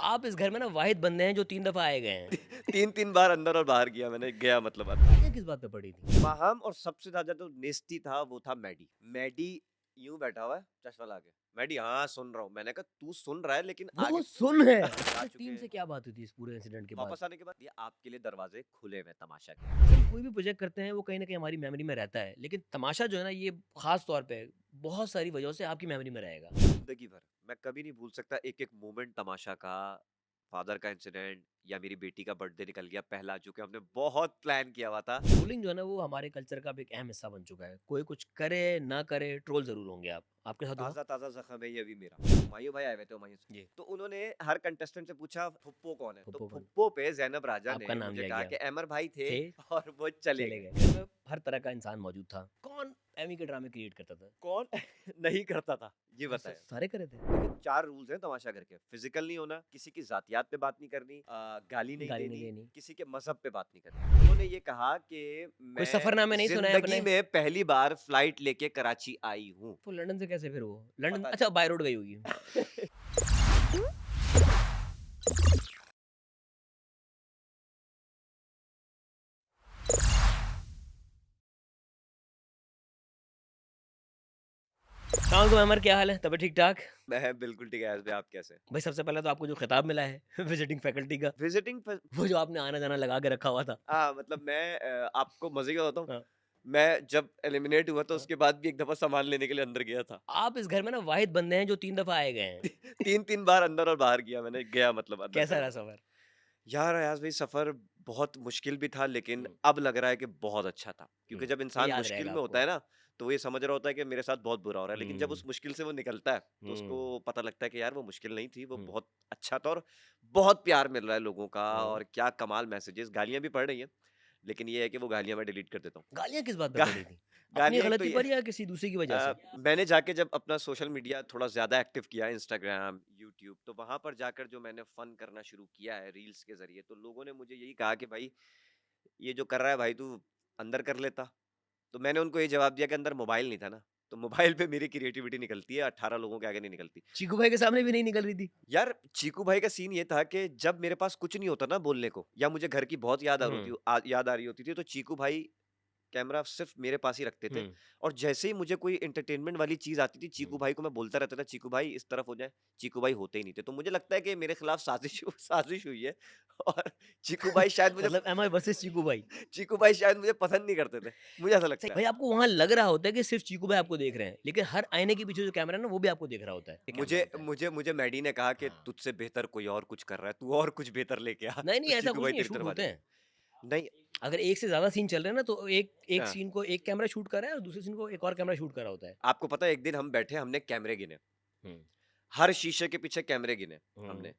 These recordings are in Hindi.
आप इस घर में ना वाहिद बंदे हैं जो 3 दफ़ा आए गए हैं। 3-3 बार अंदर और बाहर किया मैंने, गया मतलब गालियाँ किस बात पे पड़ी थी? माहम और सबसे ज़्यादा जो नेस्टी था वो था मैडी। मैडी यूँ बैठा हुआ है, चश्मा लगा के। मैडी हाँ, सुन रहा हूँ। मैंने कहा तू सुन रहा है लेकिन वो आगे सुन है। आ अच्छा चुके टीम से हैं। क्या बात हुई थी इस पूरे इंसिडेंट के बाद? वापस आने के बाद ये आपके लिए दरवाजे खुले हुए हैं तमाशा के। हम कोई भी प्रोजेक्ट करते हैं वो कहीं न कहीं हमारी मेमोरी में रहता है। लेकिन तमाशा जो है ना ये ख़ास तौर पे बहुत सारी वजहों से आपकी मेमोरी में रहेगा। ज़िंदगी भर मैं कभी नहीं भूल सकता एक-एक मोमेंट तमाशा का, फादर का इंसिडेंट या मेरी बेटी का बर्थडे निकल गया पहला, जो कि हमने बहुत प्लान किया हुआ था। ट्रोलिंग जो है ना वो हमारे कल्चर का अब एक अहम हिस्सा बन चुका है। कोई कुछ करे, ना करे, ट्रोल ज़रूर होंगे आप। आपके साथ हुआ? ताज़ा-ताज़ा ज़ख्म है ये अभी मेरा। हुमायूं भाई आए हुए थे हुमायूं से। जी। तो उन्होंने हर कंटेस्टेंट से पूछा फुप्पो कौन है? तो फुप्पो कौन? फुप्पो पे ज़ैनब राजा आपका ने नाम मुझे लिया कहा गया। कि अमर भाई थे थे, और वो चले चले गए। गए। घर में हर तरह का इंसान मौजूद था। कौन एमी के ड्रामे क्रिएट करता था? कौन नहीं करता था? ये हाँ, बताएँ। सारे करे थे। देखिए 4 रूल्स हैं तमाशा घर के। फिज़िकल नहीं होना, किसी की ज़ातियात पे बात नहीं करनी, गाली नहीं गाली नहीं देनी, देनी। किसी के मज़हब पे बात नहीं करनी। उन्होंने ये कहा कि कोई मैं सफ़रनामे नहीं सुनाए ज़िंदगी अपने? में पहली बार फ्लाइट लेके कराची आई हूँ। वो लंदन से कैसे फिर वो? लंदन पता अच्छा बाय रोड गई होगी। नहीं। अस्सलाम वालेकुम अमर क्या हाल है? तबीयत ठीक-ठाक? मैं बिल्कुल ठीक है, ऐज़ आप कैसे हैं? भाई सबसे पहले तो आपको जो खिताब मिला है विजिटिंग फैकल्टी का, विज़िटिंग फ वो जो आपने आना-जाना लगा के रखा हुआ था। मतलब मैं आपको मज़े का बताऊँ, हाँ, मैं जब एलिमिनेट हुआ तो हाँ। उसके बाद भी एक दफ़ा सामान लेने के लिए अंदर गया था। आप इस घर में ना वाहिद बंदे हैं जो 3 दफ़ा आए गए हैं। 3-3 बार अंदर और बाहर किया मैंने, गया मतलब अंदर कैसा चला रहा गया। सफ़र? यार अयाज़ भाई सफ़र बहुत मुश्किल भी था लेकिन हुँ, अब लग रहा है कि बहुत अच्छा था। हुँ। क्योंकि जब ये इंसान याद मुश्किल रहेगा में होता आपको। है ना, तो वो ये समझ रहा होता है कि मेरे साथ बहुत बुरा हो रहा है। लेकिन जब हुँ, उस मुश्किल से वो निकलता है, तो उसको हुँ, पता लगता है कि यार वो मुश्किल नहीं थी, वो हुँ, बहुत अच्छा था और बहुत प्यार मिल रहा है लोगों का हुँ। और क्या कमाल मैसेजेस, गालियाँ भी पड़ रही हैं। लेकिन ये है कि वो गालियाँ मैं डिलीट कर देता हूँ। गालियाँ किस बात पे गा पड़ी थी? अपनी गालियाँ एक तो गलती ये पर या किसी दूसरे की वजह से? मैंने जाके जब अपना सोशल मीडिया थोड़ा ज़्यादा एक्टिव किया, इंस्टाग्राम, यूट्यूब, तो वहाँ पर जाकर जो मैंने फ़न करना शुरू किया है रील्स के ज़रिए, तो लोगों ने मुझे यही कहा कि भाई ये जो कर रहा है भाई तू अंदर कर लेता। तो मैंने उनको ये जवाब दिया कि अंदर मोबाइल नहीं था ना, तो मोबाइल पे मेरी क्रिएटिविटी निकलती है, 18 लोगों के आगे नहीं निकलती। चीकू भाई के सामने भी नहीं निकल रही थी? यार चीकू भाई का सीन ये था कि जब मेरे पास कुछ नहीं होता ना बोलने को या मुझे घर की बहुत हुँ, याद आ रही होती थी, तो चीकू भाई कैमरा सिर्फ़ मेरे पास ही रखते थे हुँ, और जैसे ही मुझे कोई एंटरटेनमेंट वाली चीज़ आती थी, चीकू हुँ। भाई को मैं बोलता रहता था, "चीकू भाई इस तरफ हो जाए।" चीकू भाई होते ही नहीं थे। तो मुझे लगता है कि मेरे खिलाफ साज़िश हुई है और चीकू भाई शायद मुझे मतलब एम आई वर्सेस चीकू भाई। चीकू भाई शायद मुझे पसंद नहीं करते थे। मुझे ऐसा सही लगता है। भाई आपको वहाँ लग रहा होता है कि सिर्फ़ चीकू भाई आपको देख रहे हैं, लेकिन हर आईने के पीछे जो कैमरा है ना वो भी आपको देख रहा होता है। ये कैमरा मुझे होता है। मुझे मुझे मैडी ने कहा कि हाँ। तुझसे बेहतर कोई और कुछ कर रहा है, तू और कुछ बेहतर लेके आ, नहीं, तो नहीं ऐसा चीकू कुछ भाई नहीं है, तेरी शूट तरफ आ होते जाएँगे। हैं। नहीं अगर एक से ज़्यादा सीन चल रहे हैं ना तो एक हाँ, सीन को एक कैमरा शूट कर रहा है और दूसरे सीन को एक और कैमरा शूट कर रहा होता है। आपको पता है एक दिन हम बैठे, हमने कैमरे गिने। हुँ, हर शीशे के पीछे कैमरे गिने हुँ, हमने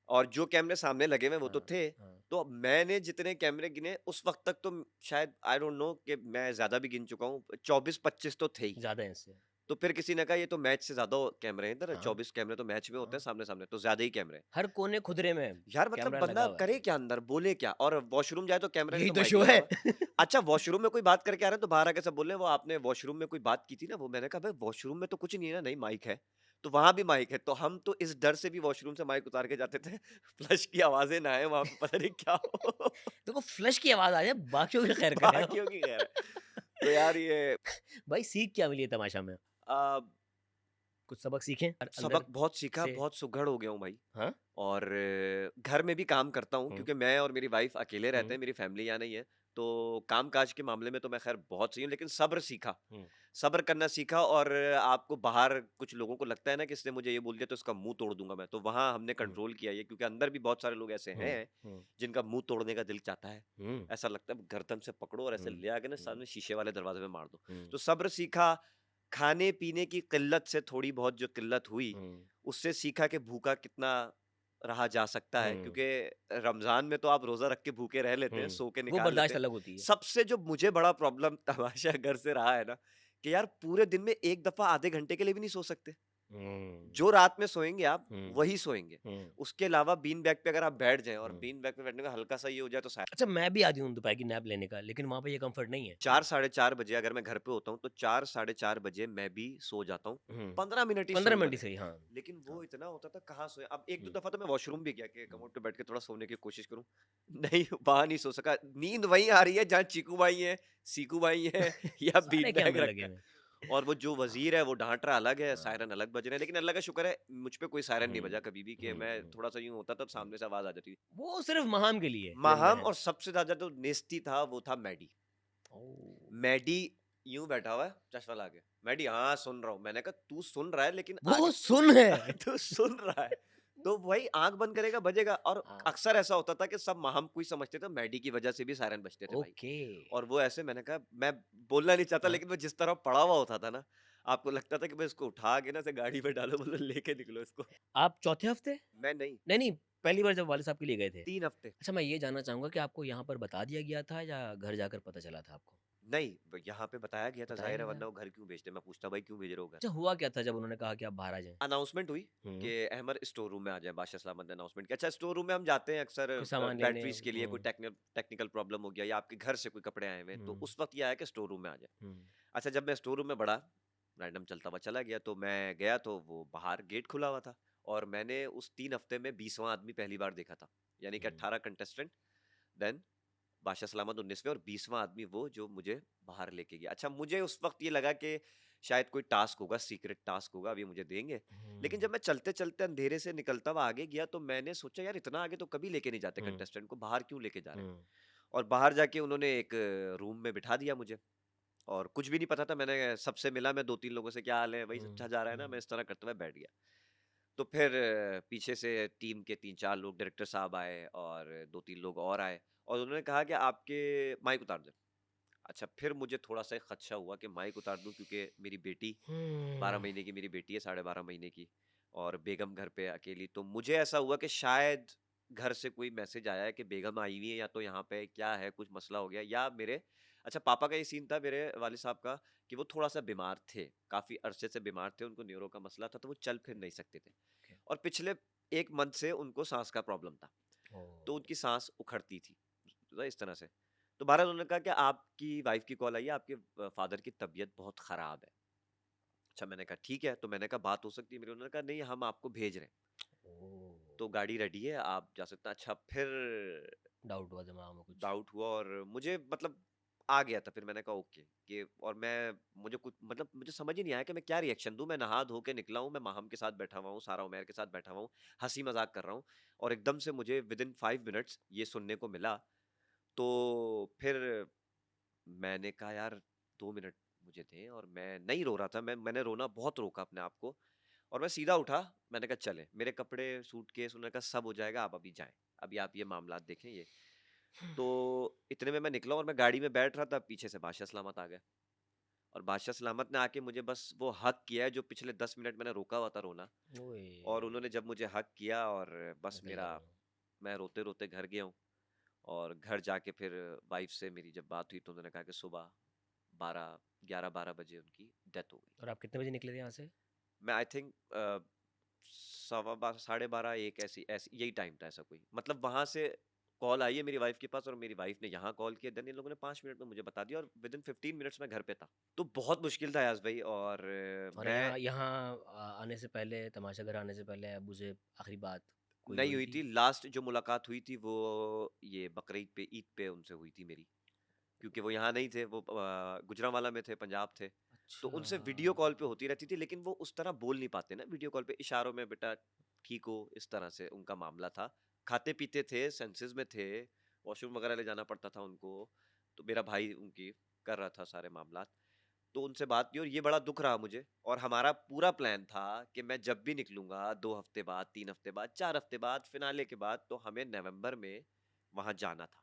और जो कैमरे सामने लगे हुए वो तो हाँ, थे। हाँ। तो मैंने जितने कैमरे गिने उस वक़्त तक तो शायद आई डोंट नो कि मैं ज़्यादा भी गिन चुका हूँ, 24-25 तो थे ही। ज़्यादा है इससे। तो फिर किसी ने कहा ये तो मैच से ज़्यादा कैमरे हैं इधर, हाँ, 24 कैमरे तो मैच में होते हैं हाँ। सामने-सामने, तो ज़्यादा ही कैमरे हैं। हर कोने खुदरे में यार मतलब कैमरा लगा बंदा हुआ है। करे क्या अंदर, बोले क्या? और वॉशरूम जाए तो कैमरे नहीं यही तो तो माइक शो लगा है। हुआ है। अच्छा वॉशरूम में कोई बात करके आ रहे हैं तो बाहर आके सब बोल रहे हैं वो आपने वॉशरूम में कोई बात की थी ना वो मैंने कहा भाई वॉशरूम में तो कुछ नहीं है ना, नहीं माइक है। तो वहाँ भी माइक है, तो हम तो इस डर से भी वॉशरूम से माइक उतार के जाते थे फ्लश की आवाज़ें ना आए वहाँ पे पता नहीं क्या हो। देखो फ्लश की आवाज़ आ जाए बाकियों की खैर करें हम। बाकियों की खैर है। तो यार ये भाई सीख क्या मिली है तमाशा में? अ, कुछ सबक सीखे अंदर सबक बहुत सीखा, से? बहुत सुघड़ हो गया हूँ भाई। हाँ? और घर में भी काम करता हूँ हुँ, क्योंकि मैं और मेरी वाइफ अकेले रहते हुँ, हैं, मेरी फैमिली यहाँ नहीं है। तो काम-काज के मामले में तो मैं ख़ैर बहुत सही हूँ, लेकिन सब्र सीखा। हुँ, सब्र करना सीखा और आपको बाहर कुछ लोगों को लगता है ना कि इसने मुझे ये बोल दिया तो इसका मुँह तोड़ दूँगा मैं, तो वहाँ हमने हुँ, कंट्रोल किया ये क्योंकि अंदर भी बहुत सारे लोग ऐसे हुँ, हैं, हुँ, जिनका मुँह तोड़ने का दिल चाहता है। हुँ, ऐसा लगता है गर्दन से पकड़ो और ऐसे हुँ, ले आके ना हुँ, सामने शीशे वाले दरवाज़े में मार दो। हुँ, तो सब्र सीखा, खाने-पीने की किल्लत से थोड़ी बहुत जो किल्लत हुई, हुँ, उससे सीखा कि भूखा कितना रहा जा सकता है हुँ, क्योंकि रमज़ान में तो आप रोज़ा रख के भूखे रह लेते हैं, हुँ। सो के वो निकाल लेते बर्दाश्त हैं। अलग होती है। सबसे जो मुझे बड़ा प्रॉब्लम तमाशा घर से रहा है ना, कि यार पूरे दिन में एक दफ़ा आधे घंटे के लिए भी नहीं सो सकते। हुँ, जो रात में सोएँगे आप, हुँ, वही सोएँगे। हुँ, उसके अलावा बीन बैग पे अगर आप बैठ जाएँ और हुँ। बीन बैग पे बैठने का हल्का-सा ये हो जाए तो शायद अच्छा मैं भी आदी हूँ दोपहर की नैप लेने का, लेकिन वहाँ पे ये कम्फ़र्ट नहीं है। 4 साढ़े 4 बजे अगर मैं घर पे होता हूँ, तो 4 साढ़े 4 बजे मैं भी सो जाता हूँ। हुँ, 15 मिनट ही 15 सोऊँगा, मिनट ही सही, हाँ, लेकिन वो हाँ, इतना होता था कहाँ सोए। अब हुँ, 1-2 दफ़ा तो मैं वॉशरूम भी गया कि हुँ। कमोड पे बैठ के थोड़ा सोने की कोशिश करूँ। नहीं, वहाँ नहीं सो सका। नींद वहीं आ रही है जहाँ चीकू भाई हैं, सीकू भाई हैं या सारे बीन बैग कैमरे रखा लगे है। हुए हैं। और वो जो वज़ीर है वो डाँट रहा अलग है, हाँ, सायरन अलग बज रहे हैं। लेकिन अल्लाह का शुक्र है मुझ पे कोई सायरन नहीं हुँ, बजा कभी भी कि हुँ, मैं हुँ, थोड़ा-सा यूँ होता था तो हुँ। सामने से आवाज़ आ जाती थी। वो सिर्फ़ महाम के लिए, मेरी माहम बहन। और सबसे ज़्यादा जो नेस्टी था वो था मैडी। ओह! मैडी यूँ बैठा हुआ है चश्मा लगा के। मैडी हाँ, सुन रहा हूँ। मैंने कहा तू सुन रहा है लेकिन वो आगे सुन है। तू सुन रहा है। तो वही आँख बंद करेगा बजेगा और हाँ, अक्सर ऐसा होता था कि सब माहम को ही समझते थे, मैडी की वजह से भी सायरन बजते थे भाई। ओके। और वो ऐसे मैंने कहा मैं बोलना नहीं चाहता हाँ, लेकिन वो जिस तरह पड़ा हुआ होता था ना, आपको लगता था कि मैं इसको उठा के ना ऐसे गाड़ी में डालो मतलब लेके निकलो इसको। आप चौथे हफ्ते? मैं नहीं, नहीं, नहीं, पहली बार जब वालिद साहब के लिए गए थे। 3 हफ्ते। अच्छा मैं ये जानना चाहूँगा कि आपको यहाँ पर बता दिया गया था या घर जाकर पता चला था आपको? नहीं, ब यहाँ पे बताया गया था बताया ज़ाहिर है गया? वरना वो घर क्यों भेजते? मैं पूछता भाई क्यों भेज रहे हो घर? अच्छा हुआ क्या था जब उन्होंने कहा कि आप बाहर आ जाएँ? अनाउंसमेंट हुई कि हुँ, अहमद स्टोर रूम में आ जाए। बादशाह सलामत ने अनाउंसमेंट किया। अच्छा स्टोर रूम में हम जाते हैं अक्सर कोई सामान लेने बैटरीज के लिए कोई हुँ, टेक्निकल प्रॉब्लम हो गया या आपके घर से कोई कपड़े आए हुए हैं तो हुँ, उस वक्त ये आया कि स्टोर रूम में आ जाए। हुँ, अच्छा जब मैं स्टोर रूम में बढ़ा रैंडम चलता हुआ चला गया तो मैं गया तो वो बाहर गेट खुला हुआ था और मैंने उस 3 हफ्ते में 20वां आदमी पहली बार देखा था। यानी कि हुँ, 18 कंटेस्टेंट देन बादशाह सलामत 19वें और 20वां आदमी वो जो मुझे बाहर लेके गया। अच्छा मुझे उस वक्त ये लगा कि शायद कोई टास्क होगा, सीक्रेट टास्क होगा, अभी मुझे देंगे। लेकिन हुँ, जब मैं चलते-चलते अंधेरे से निकलता हुआ आगे गया तो मैंने सोचा यार इतना आगे तो कभी लेके नहीं जाते हुँ, कंटेस्टेंट को, बाहर क्यों लेके जा रहे हैं? हुँ, और बाहर जाके उन्होंने एक रूम में बिठा दिया मुझे और कुछ भी नहीं पता था। मैंने सबसे मिला, मैं 2-3 लोगों से क्या हाल है? भाई हुँ, अच्छा जा रहा है ना? मैं हुँ, इस तरह करते हुए बैठ गया। तो फिर पीछे से टीम के 3-4 लोग डायरेक्टर साहब आए और 2-3 लोग और आए और उन्होंने कहा कि आपके माइक उतार दें। अच्छा फिर मुझे थोड़ा-सा एक खदशा हुआ कि माइक उतार दूँ क्योंकि मेरी बेटी 12 हुँ, महीने की मेरी बेटी है, साढ़े 12 महीने की और बेगम घर पे अकेली। तो मुझे ऐसा हुआ कि शायद घर से कोई मैसेज आया है कि बेगम आई हुई है या तो यहाँ पे क्या है, कुछ मसला हो गया या मेरे अच्छा पापा का ये सीन था मेरे वालिद साहब का कि वो थोड़ा-सा बीमार थे, काफ़ी अरसे से बीमार थे, उनको न्यूरो का मसला था तो वो चल फिर नहीं सकते थे ओके, और पिछले 1 मंथ से उनको साँस का प्रॉब्लम था, तो ओह! उनकी साँस उखड़ती थी, तो इस तरह से। तो बहरहाल उन्होंने कहा कि आपकी वाइफ़ की कॉल आई है, आपके फ़ादर की तबीयत बहुत ख़राब है। अच्छा मैंने कहा ठीक है, तो मैंने कहा बात हो सकती है मेरी? उन्होंने कहा नहीं हम आपको भेज रहे हैं, ओह! तो गाड़ी रेडी है, आप जा सकते हैं। अच्छा फिर डाउट हुआ दिमाग में कुछ। डाउट हुआ और मुझे मतलब आ गया था फिर मैंने कहा ओके कि और मैं मुझे कुछ मतलब मुझे समझ ही नहीं आया कि मैं क्या रिएक्शन दूँ। मैं नहा धो के निकला हूँ, मैं माहम के साथ बैठा हुआ हूँ, सारा उमैर के साथ बैठा हुआ हूँ, हँसी मज़ाक कर रहा हूँ और एकदम से मुझे विदिन 5 मिनट्स ये सुनने को मिला। तो फिर मैंने कहा यार 2 मिनट मुझे दें और मैं नहीं रो रहा था, मैंने रोना बहुत रोका अपने आप को और मैं सीधा उठा, मैंने कहा चलें, मेरे कपड़े, सूटकेस उन्होंने कहा सब हो जाएगा, आप अभी जाएँ, अभी आप ये मामलात देखें ये। तो इतने में मैं निकला और मैं गाड़ी में बैठ रहा था, पीछे से बादशाह सलामत आ गए और बादशाह सलामत ने आके मुझे बस वो हग किया है जो पिछले 10 मिनट मैंने रोका हुआ था रोना ओए! और उन्होंने जब मुझे हग किया और बस निकल मेरा गया वो। मैं रोते-रोते घर गया हूँ और घर जाके फिर वाइफ़ से मेरी जब बात हुई तो उन्होंने कहा कि सुबह 12 11-12 बजे उनकी डेथ हो गई। और आप कितने बजे निकले थे यहाँ से? मैं आई थिंक सवा 12 साढ़े 12 1 ऐसी ऐसी यही टाइम था ऐसा कोई। मतलब वहाँ से कॉल आई है मेरी वाइफ़ के पास और मेरी वाइफ़ ने यहाँ कॉल किया देन इन लोगों ने 5 मिनट में मुझे बता दिया और विदिन 15 मिनट्स मैं घर पे था। तो बहुत मुश्किल था याज़ भाई और और मैं यहाँ यहाँ आने से पहले तमाशागर आने से पहले अब्बू से आखिरी बात कोई नहीं हुई हुई थी? थी। लास्ट जो मुलाकात हुई थी वो ये बकरीद पे ईद पे उनसे हुई थी मेरी। क्योंकि वो यहाँ नहीं थे, वो गुजरांवाला में थे, पंजाब थे। तो अच्छा। उनसे वीडियो कॉल पे होती रहती थी, लेकिन वो उस तरह बोल नहीं पाते ना वीडियो कॉल पे, इशारों में बेटा ठीक हो, इस तरह से उनका मामला था। खाते-पीते थे, सेंसेस में थे, वॉशरूम वगैरह ले जाना पड़ता था उनको, तो मेरा भाई उनकी कर रहा था सारे मामलात। तो उनसे बात की और ये बड़ा दुःख रहा मुझे और हमारा पूरा प्लान था कि मैं जब भी निकलूँगा 2 हफ्ते बाद, 3 हफ्ते बाद, 4 हफ्ते बाद, फिनाले के बाद, तो हमें नवंबर में वहाँ जाना था।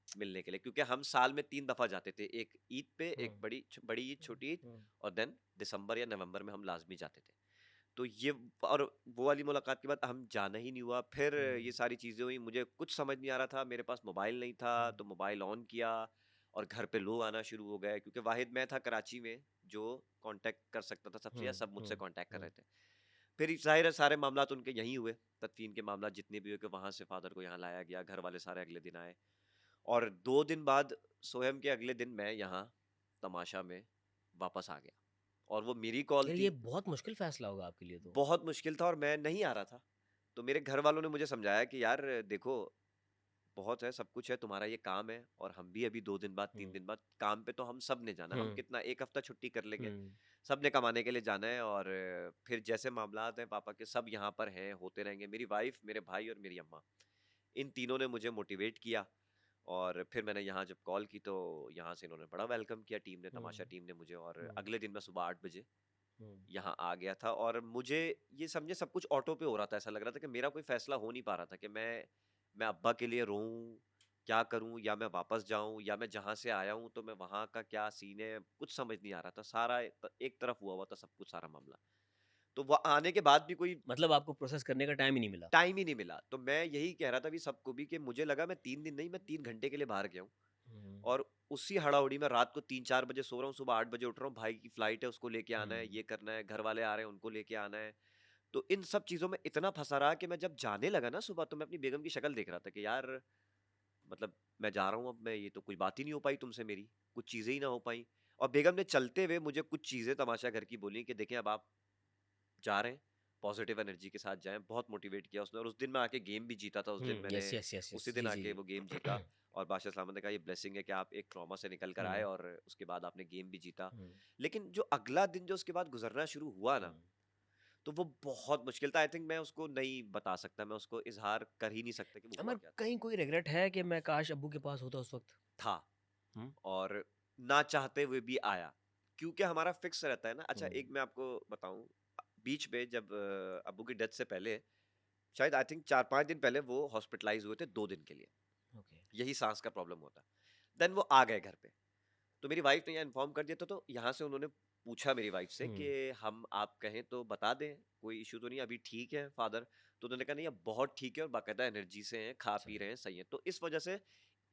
मिलने के लिए क्योंकि हम साल में 3 दफ़ा जाते थे। एक ईद पे, हुँ, एक बड़ी ईद, हुँ, छोटी ईद हुँ, और देन दिसंबर या नवंबर में हम लाज़मी जाते थे। तो ये और वो वाली मुलाकात के बाद हम जाना ही नहीं हुआ। फिर हुँ, ये सारी चीज़ें हुई, मुझे कुछ समझ नहीं आ रहा था। मेरे पास मोबाइल नहीं था, हुँ, तो मोबाइल ऑन किया और घर पे लोग आना शुरू हो गए क्योंकि वाहिद मैं था कराची में जो कॉन्टैक्ट कर सकता था सबसे या हुँ, सब मुझसे हुँ, कॉन्टैक्ट कर हुँ, रहे थे। फिर ज़ाहिर है सारे मामलात उनके यहीं हुए, तदफ़ीन के मामलात जितने भी हुए कि वहाँ से फ़ादर को यहाँ लाया गया, घर वाले सारे अगले दिन आए और 2 दिन बाद सोहम के अगले दिन मैं यहाँ तमाशा में वापस आ गया और वो मेरी कॉल यार ये थी। बहुत मुश्किल फ़ैसला होगा आपके लिए तो। बहुत मुश्किल था और मैं नहीं आ रहा था। तो मेरे घर वालों ने मुझे समझाया कि यार देखो, बहुत है, सब कुछ है, तुम्हारा ये काम है और हम भी अभी 2 दिन बाद, 3 हुँ, दिन बाद काम पे तो हम सब ने जाना है। हम हुँ, कितना 1 हफ्ता छुट्टी कर लेंगे, हुँ, सब ने कमाने के लिए जाना है और फिर जैसे मामलात हैं पापा के सब यहाँ पर हैं, होते रहेंगे। मेरी वाइफ़, मेरे भाई और मेरी अम्मा, इन तीनों ने मुझे मोटिवेट किया और फिर मैंने यहाँ जब कॉल की तो यहाँ से इन्होंने बड़ा वेलकम किया टीम ने, हुँ, तमाशा टीम ने मुझे और हुँ, अगले दिन मैं सुबह 8 बजे हुँ, यहाँ आ गया था और मुझे ये समझे सब कुछ ऑटो पे हो रहा था। ऐसा लग रहा था कि मेरा कोई फैसला हो नहीं पा रहा था कि मैं अब्बा के लिए रोऊँ, क्या करूँ या मैं वापस जाऊँ या मैं जहाँ से आया हूँ तो मैं वहाँ का क्या सीन है, कुछ समझ नहीं आ रहा था। सारा एक तरफ हुआ हुआ था सब कुछ, सारा मामला। तो वो आने के बाद भी कोई मतलब आपको प्रोसेस करने का टाइम ही नहीं मिला। टाइम ही नहीं मिला। तो मैं यही कह रहा था अभी सबको भी कि मुझे लगा मैं 3 दिन नहीं, मैं 3 घंटे के लिए बाहर गया हूँ हुँ, और उसी हड़ाहुड़ी में रात को 3-4 बजे सो रहा हूँ, सुबह 8 बजे उठ रहा हूँ, भाई की फ्लाइट है उसको लेके आना है, हुँ, ये करना है, घर वाले आ रहे हैं उनको लेके आना है। तो इन सब चीज़ों में इतना फँसा रहा कि मैं जब जाने लगा ना सुबह, तो मैं अपनी बेगम की शक्ल देख रहा था कि यार मतलब मैं जा रहा हूँ अब, मैं ये तो कोई बात ही नहीं हो पाई तुमसे मेरी, कुछ चीज़ें ही ना हो पाई। और बेगम ने चलते हुए मुझे कुछ चीज़ें तमाशा घर की बोली कि देखें अब आप जा रहे हैं, पॉजिटिव एनर्जी के साथ जाएँ, बहुत मोटिवेट किया उसने और उस दिन मैं आके गेम भी जीता था, उस दिन हुँ, मैंने यस, यस, यस, यस। उसी दिन जी, जी, आके वो गेम जीता जी। और बादशाह सलामत ने कहा ये ब्लेसिंग है कि आप एक ट्रॉमा से निकल कर आए हुँ, और उसके बाद आपने गेम भी जीता। हुँ, लेकिन जो अगला दिन जो उसके बाद गुज़रना शुरू हुआ हुँ। ना, तो वो बहुत मुश्किल था। आई थिंक मैं उसको नहीं बता सकता, मैं उसको इज़हार कर ही नहीं सकता कि वो हुआ अमर क्या था। कहीं कोई रिग्रेट है कि मैं काश अब्बू के पास होता उस वक़्त? था हुँ, और ना चाहते हुए भी आया, क्योंकि हमारा फिक्स रहता है ना। अच्छा हुँ, एक मैं आपको बताऊँ, बीच में जब अब्बू की डेथ से पहले शायद आई थिंक 4-5 दिन पहले वो हॉस्पिटलाइज़ हुए थे 2 दिन के लिए। ओके। यही साँस का प्रॉब्लम होता। देन वो आ गए घर पे। तो मेरी वाइफ़ ने यहाँ इन्फॉर्म कर दिया था, तो यहाँ से उन्होंने पूछा मेरी वाइफ़ से कि हुँ, हम आप कहें तो बता दें, कोई इश्यू तो नहीं है, अभी ठीक है फादर? तो उन्होंने कहा नहीं अब बहुत ठीक है और बाकायदा एनर्जी से हैं, खा अच्छा। पी रहे हैं, सही है। तो इस वजह से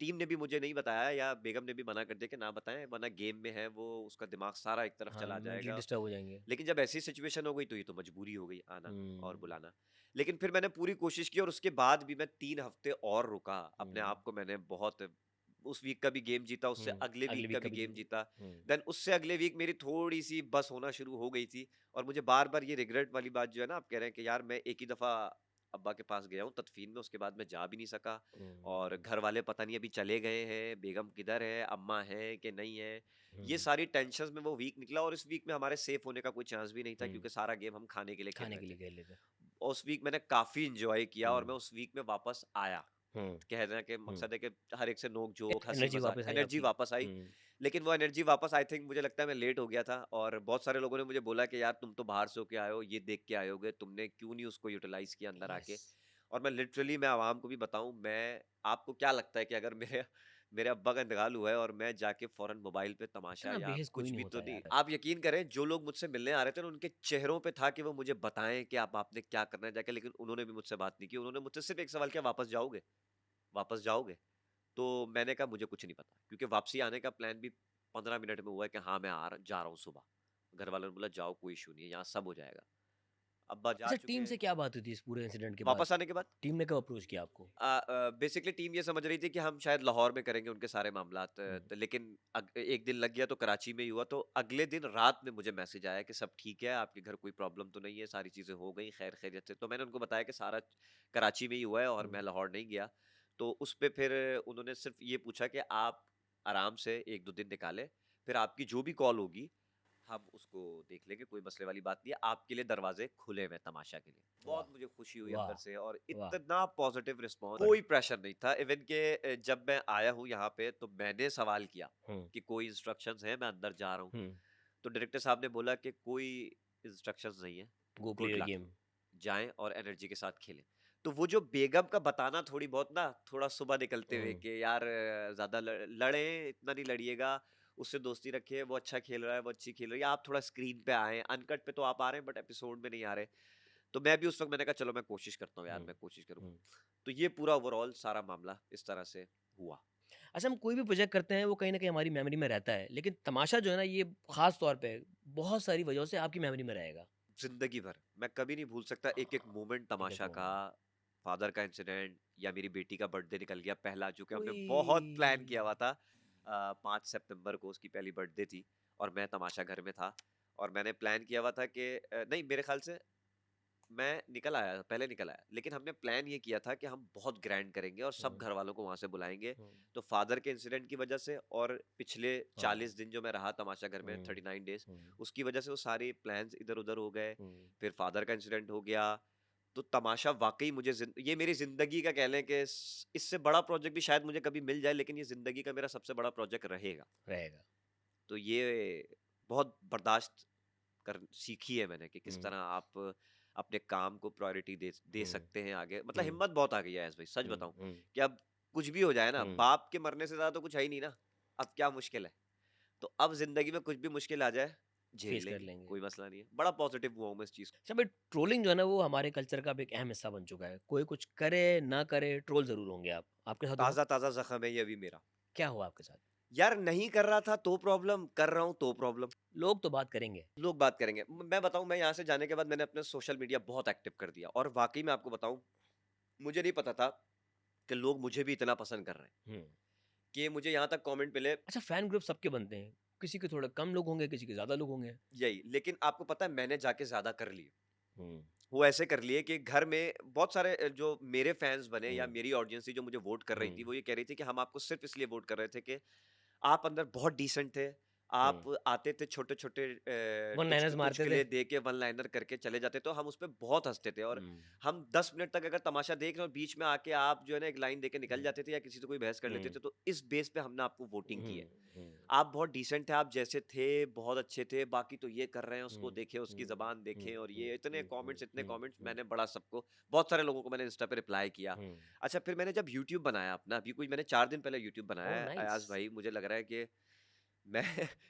टीम ने भी मुझे नहीं बताया या बेगम ने भी मना कर दिया कि ना बताएँ, वरना गेम में है वो, उसका दिमाग सारा एक तरफ हाँ, चला मेंटली जाएगा। डिस्टर्ब हो जाएँगे। लेकिन जब ऐसी सिचुएशन हो गई तो ये तो मजबूरी हो गई आना और हुँ, बुलाना। लेकिन फिर मैंने पूरी कोशिश की और उसके बाद भी मैं 3 हफ्ते और रुका। अपने हुँ, आप को मैंने बहुत, उस वीक का भी गेम जीता, उससे हुँ। अगले अगली वीक का वीक भी कभी गेम जीता। हुँ, देन उससे अगले वीक मेरी थोड़ी-सी बस होना शुरू हो गई थी और मुझे बार-बार ये रिग्रेट वाली बात जो है ना, आप कह रहे हैं कि यार मैं एक ही दफ़ा अब्बा के पास गया हूँ तदफ़ीन में, उसके बाद मैं जा भी नहीं सका और हुँ, घर वाले पता नहीं अभी चले गए हैं, बेगम किधर है, अम्मा हैं कि नहीं है। ये हुँ, सारी टेंशन्स में वो वीक निकला और इस वीक में हमारे सेफ होने का कोई चांस भी नहीं था हुँ। क्योंकि सारा गेम हम खाने के लिए खेल खाने रहे के थे। लिए गए लेते। और उस वीक मैंने काफ़ी एन्जॉय किया और हुँ, मैं उस वीक में वापस आया। हुँ, कह रहे हैं कि हुँ। मकसद है कि हर एक से नोक-झोंक, एनर्जी हँसी-मज़ाक, वापस आई एनर्जी आपकी। वापस आई। हुँ, लेकिन वो एनर्जी वापस आई थिंक मुझे लगता है मैं लेट हो गया था और बहुत सारे लोगों ने मुझे बोला कि यार तुम तो बाहर से होके आए हो, ये देख के आए होगे, तुमने क्यों नहीं उसको यूटिलाइज़ किया अंदर यस। आके? और मैं लिटरली मैं आवाम को भी बताऊँ, मैं आपको क्या लगता है कि अगर मेरे मेरे अब्बा का इंतकाल हुआ है और मैं जाके फ़ौरन मोबाइल पे तमाशा इतना या बेहिस कोई कुछ नहीं भी तो होता नहीं, यार। आप यकीन करें जो लोग मुझसे मिलने आ रहे थे ना उनके चेहरों पे था कि वो मुझे बताएँ कि अब आपने क्या करना है जाके, लेकिन उन्होंने भी मुझसे बात नहीं की। उन्होंने मुझसे सिर्फ़ एक सवाल किया, वापस जाओगे? वापस जाओगे? तो मैंने कहा मुझे कुछ नहीं पता क्योंकि वापसी आने का प्लान भी 15 मिनट में हुआ है कि हाँ, मैं जा रहा हूँ सुबह। घर वालों ने बोला जाओ कोई इश्यू नहीं है, यहाँ सब हो जाएगा। अब्बा जा अच्छा चुके टीम हैं से क्या बात हुई थी इस पूरे इंसिडेंट के बाद? वापस आने के बाद। टीम ने कब अप्रोच किया आपको? बेसिकली टीम ये समझ रही थी कि हम शायद लाहौर में करेंगे उनके सारे मामलात, हुँ, तो लेकिन एक दिन लग गया तो कराची में ही हुआ। तो अगले दिन रात में मुझे मैसेज आया कि सब ठीक है, आपके घर कोई प्रॉब्लम तो नहीं है, सारी चीज़ें हो गई खैर खैरियत से। तो मैंने उनको बताया कि सारा कराची में ही हुआ है और हुँ, मैं लाहौर नहीं गया। तो उस पे फिर उन्होंने सिर्फ ये पूछा कि आप आराम से 1-2 दिन निकालें, फिर आपकी जो भी कॉल होगी हम उसको देख लेंगे, कोई मसले वाली बात नहीं है। आपके लिए दरवाज़े खुले हुए हैं तमाशा के लिए। वाह! बहुत मुझे खुशी हुई अंदर वाह! से और वाह! इतना पॉज़िटिव रिस्पॉन्स, पर कोई प्रेशर नहीं था। इवन के जब मैं आया हूँ यहाँ पे तो मैंने सवाल किया हुँ, कि कोई इंस्ट्रक्शंस हैं, मैं अंदर जा रहा हूँ। हुँ, तो डायरेक्टर साहब ने बोला कि कोई इंस्ट्रक्शंस नहीं है, go play good your luck, game. जाएँ और एनर्जी के साथ खेलें। तो वो जो बेगम का बताना थोड़ी बहुत ना, थोड़ा सुबह निकलते हुए हुँ, कि यार ज़्यादा लड़ें, इतना नहीं लड़िएगा, उससे दोस्ती रखिए, वो अच्छा खेल रहा है, वो अच्छी खेल रही है, आप थोड़ा स्क्रीन पे आएँ, अनकट पे तो आप आ रहे हैं बट एपिसोड में नहीं आ रहे। तो मैं भी उस वक़्त मैंने कहा चलो मैं कोशिश करता हूँ यार, हुँ, मैं कोशिश करूँ। हुँ। तो ये पूरा ओवरऑल सारा मामला इस तरह से हुआ। अच्छा हम कोई भी प्रोजेक्ट करते हैं वो कहीं न कहीं हमारी मेमोरी में रहता है। लेकिन तमाशा जो है ना ये ख़ास तौर पे बहुत सारी वजहों से आपकी मेमोरी में रहेगा। ज़िंदगी भर मैं कभी नहीं भूल सकता एक-एक मोमेंट एक एक तमाशा का, मोमेंट फादर का इंसिडेंट या मेरी बेटी का बर्थडे निकल गया पहला, जो कि हमने बहुत प्लान किया ओए हुआ था। 5 सितंबर को उसकी पहली बर्थडे थी और मैं तमाशा घर में था और मैंने प्लान किया हुआ था कि नहीं मेरे ख़्याल से मैं निकल आया, पहले निकल आया, लेकिन हमने प्लान ये किया था कि हम बहुत ग्रैंड करेंगे और सब हम्म, घर वालों को वहां से बुलाएंगे। हम्म, तो फादर के इंसिडेंट की वजह से और पिछले हाँ 40 दिन जो मैं रहा तमाशा घर में, हम्म, 39 डेज, हम्म, उसकी वजह से वो सारे प्लान्स इधर उधर हो गए। हम्म, फिर फादर का इंसिडेंट हो गया। तो तमाशा वाकई मुझे ये मेरी जिंदगी का कह लें कि इससे बड़ा प्रोजेक्ट भी शायद मुझे कभी मिल जाए, लेकिन ये जिंदगी का मेरा सबसे बड़ा प्रोजेक्ट रहेगा। रहेगा तो ये बहुत बर्दाश्त कर सीखी है मैंने कि किस हम्म, तरह आप अपने काम को प्रायोरिटी दे हम्म, सकते हैं आगे। मतलब हम्म, हिम्मत बहुत आ गई है, भाई सच बताऊं हम्म, कि अब कुछ भी हो जाए ना, हम्म, बाप के मरने से ज्यादा तो कुछ है ही नहीं ना। अब क्या मुश्किल है? तो अब जिंदगी में कुछ भी मुश्किल आ जाए, झेल फेस कर लेंगे, लेंगे। कोई मसला नहीं है। बड़ा पॉजिटिव हुआ हूं मैं इस चीज को। अच्छा भाई, ट्रोलिंग जो है ना वो हमारे कल्चर का अब एक अहम हिस्सा बन चुका है। कोई कुछ करे ना करे ट्रोल जरूर होंगे आप। आपके साथ हुआ? ताजा ताजा जख्म है ये अभी मेरा। क्या हुआ आपके साथ? यार नहीं कर रहा था तो प्रॉब्लम, कर रहा हूं तो प्रॉब्लम। लोग तो बात करेंगे। लोग बात करेंगे। मैं बताऊं, मैं यहाँ से जाने के बाद मैंने अपने सोशल मीडिया बहुत एक्टिव कर दिया और वाकई में आपको बताऊं, मुझे नहीं पता था कि लोग मुझे भी इतना पसंद कर रहे हैं हम्म। कि मुझे यहाँ तक कमेंट मिले। अच्छा, फैन ग्रुप सबके बनते हैं। किसी के थोड़े कम लोग होंगे, किसी के ज्यादा लोग होंगे। यही, लेकिन आपको पता है मैंने जाके ज्यादा कर लिए। हम्म, वो ऐसे कर लिए कि घर में बहुत सारे जो मेरे फैंस बने या हम्म, मेरी ऑडियंस थी जो मुझे वोट कर रही थी, हम्म, वो ये कह रही थी कि हम आपको सिर्फ इसलिए वोट कर रहे थे कि आप अंदर बहुत डिसेंट थे। आप हम्म। आते थे छोटे छोटे वन लाइनर्स मारते थे। चुटकुले दे के वन लाइनर करके चले जाते, तो हम उस पे बहुत हंसते थे। और हम्म, हम 10 मिनट तक अगर तमाशा देख रहे हो, बीच में आके आप जो है ना एक लाइन दे के निकल हम्म, जाते थे या किसी से कोई बहस कर लेते हम्म, थे, तो इस बेस पे हमने आपको वोटिंग की है। हम्म, हम्म, आप बहुत डिसेंट थे, आप जैसे थे बहुत अच्छे थे, बाकी तो ये कर रहे हैं, उसको हम्म, देखें, उसकी हम्म, जबान हम्म, देखें, और हम्म, ये इतने हम्म, कमेंट्स, इतने हम्म, कमेंट्स। हम्म, मैंने बड़ा सबको, बहुत सारे लोगों को मैंने इंस्टा पे रिप्लाई किया। हम्म। अच्छा, फिर मैंने जब यूट्यूब बनाया अपना, अभी कोई मैंने 4 दिन पहले यूट्यूब बनाया ओह है नाइस। अयाज भाई, मुझे लग रहा है कि मैं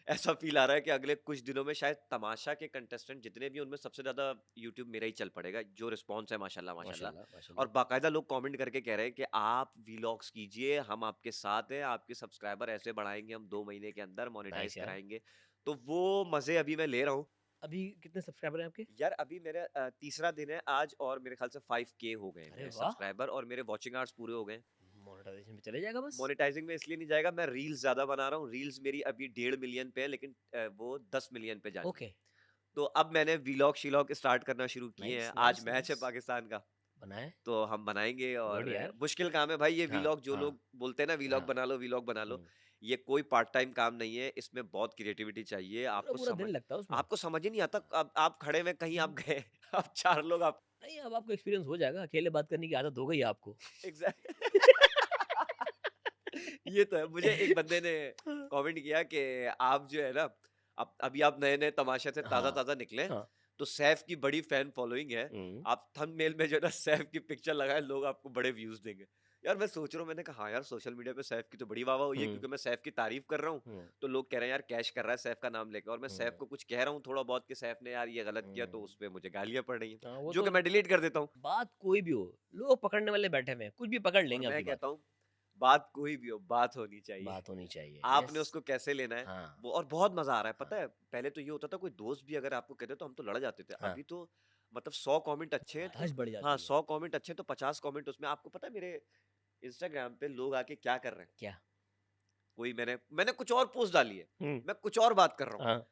ऐसा फील आ रहा है कि अगले कुछ दिनों में शायद तमाशा के कंटेस्टेंट जितने भी हैं, उनमें सबसे ज्यादा यूट्यूब मेरा ही चल पड़ेगा। जो रिस्पॉन्स है माशाल्लाह माशाल्लाह माशाल्लाह। और माशाल्लाह। बाकायदा लोग कमेंट करके कह रहे हैं कि आप वीलॉग्स कीजिए, हम आपके साथ हैं, आपके सब्सक्राइबर ऐसे बढ़ाएंगे हम 2 महीने के अंदर, मोनेटाइज नाइस यार। कराएंगे। तो वो मजे अभी मैं ले रहा हूँ। अभी कितने सब्सक्राइबर हैं आपके? यार अभी मेरा तीसरा दिन है आज, और मेरे ख्याल से 5K हो गए हैं अरे मेरे वाह। सब्सक्राइबर, और मेरे वॉचिंग आवर्स पूरे हो गए हैं। मोनेटाइजेशन पे चले जाएगा बस। मोनेटाइजिंग में इसलिए नहीं जाएगा, मैं रील्स ज्यादा बना रहा हूँ। रील्स मेरी अभी 1.5 मिलियन पे है, लेकिन वो 10 मिलियन पे जानी है। ओके। तो अब मैंने वीलॉग शीलॉग स्टार्ट करना शुरू किए नाइस हैं। आज नाइस मैच है नाइस। पाकिस्तान का, बनाए। तो हम बनाएंगे। और गुड यार। मुश्किल काम है भाई ये हाँ वीलॉग, जो हाँ लोग बोलते हैं ना वीलॉग हाँ। बना लो, वीलॉग बना लो। हम्म। ये कोई पार्ट टाइम काम नहीं है, इसमें बहुत क्रिएटिविटी चाहिए। पूरा पूरा दिन लगता है उसमें। आपको समझ ही नहीं आता। अब आप खड़े में कहीं आप हम्म। गए आप 4 लोग आप नहीं, अब आपको एक्सपीरियंस हो जाएगा, अकेले बात करने की आदत हो गई है आपको। एग्जैक्ट ये तो है। मुझे एक बंदे ने कमेंट किया कि आप जो है ना, अब अभी आप नए नए तमाशे से ताजा हाँ ताजा निकले, हाँ। तो सैफ की बड़ी फैन फॉलोइंग है। हम्म, आप थंबनेल में जो है ना सैफ की पिक्चर लगाए, लोग आपको बड़े व्यूज देंगे। यार मैं सोच रहा हूँ, मैंने कहा हाँ यार, सोशल मीडिया पे सैफ की तो बड़ी वाह वाह हुई है, हम्म, क्योंकि मैं सैफ की तारीफ कर रहा हूँ। हम्म, तो लोग कह रहे हैं यार कैश कर रहा है सैफ का नाम लेकर, और मैं सैफ हम्म, को कुछ कह रहा हूँ थोड़ा बहुत कि सैफ ने यार ये गलत किया, तो हम्म। उस पे मुझे गालियां पड़ रही हैं, हाँ, वो जो तो कि मैं डिलीट कर देता हूँ। बात कोई भी हो, लोग पकड़ने वाले बैठे हुए हैं, कुछ भी पकड़ और लेंगे मैं आपकी बात। कहता हूँ, बात कोई भी हो, बात होनी चाहिए। बात होनी चाहिए, आपने यस। उसको कैसे लेना है, हाँ वो। और बहुत मजा आ रहा है, हाँ पता है पहले तो ये होता था कोई दोस्त भी अगर आपको कहते तो हम तो लड़ जाते थे। हाँ। अभी तो मतलब 100 कमेंट अच्छे हैं तो, बर्दाश्त बढ़ हाँ जाती है। 100 कमेंट अच्छे हैं तो 50 कमेंट उसमें। आपको पता है मेरे इंस्टाग्राम पे लोग आके क्या कर रहे हैं? क्या? कोई मैंने कुछ और पोस्ट डाली है, हम्म। मैं कुछ और बात कर रहा हूँ, हाँ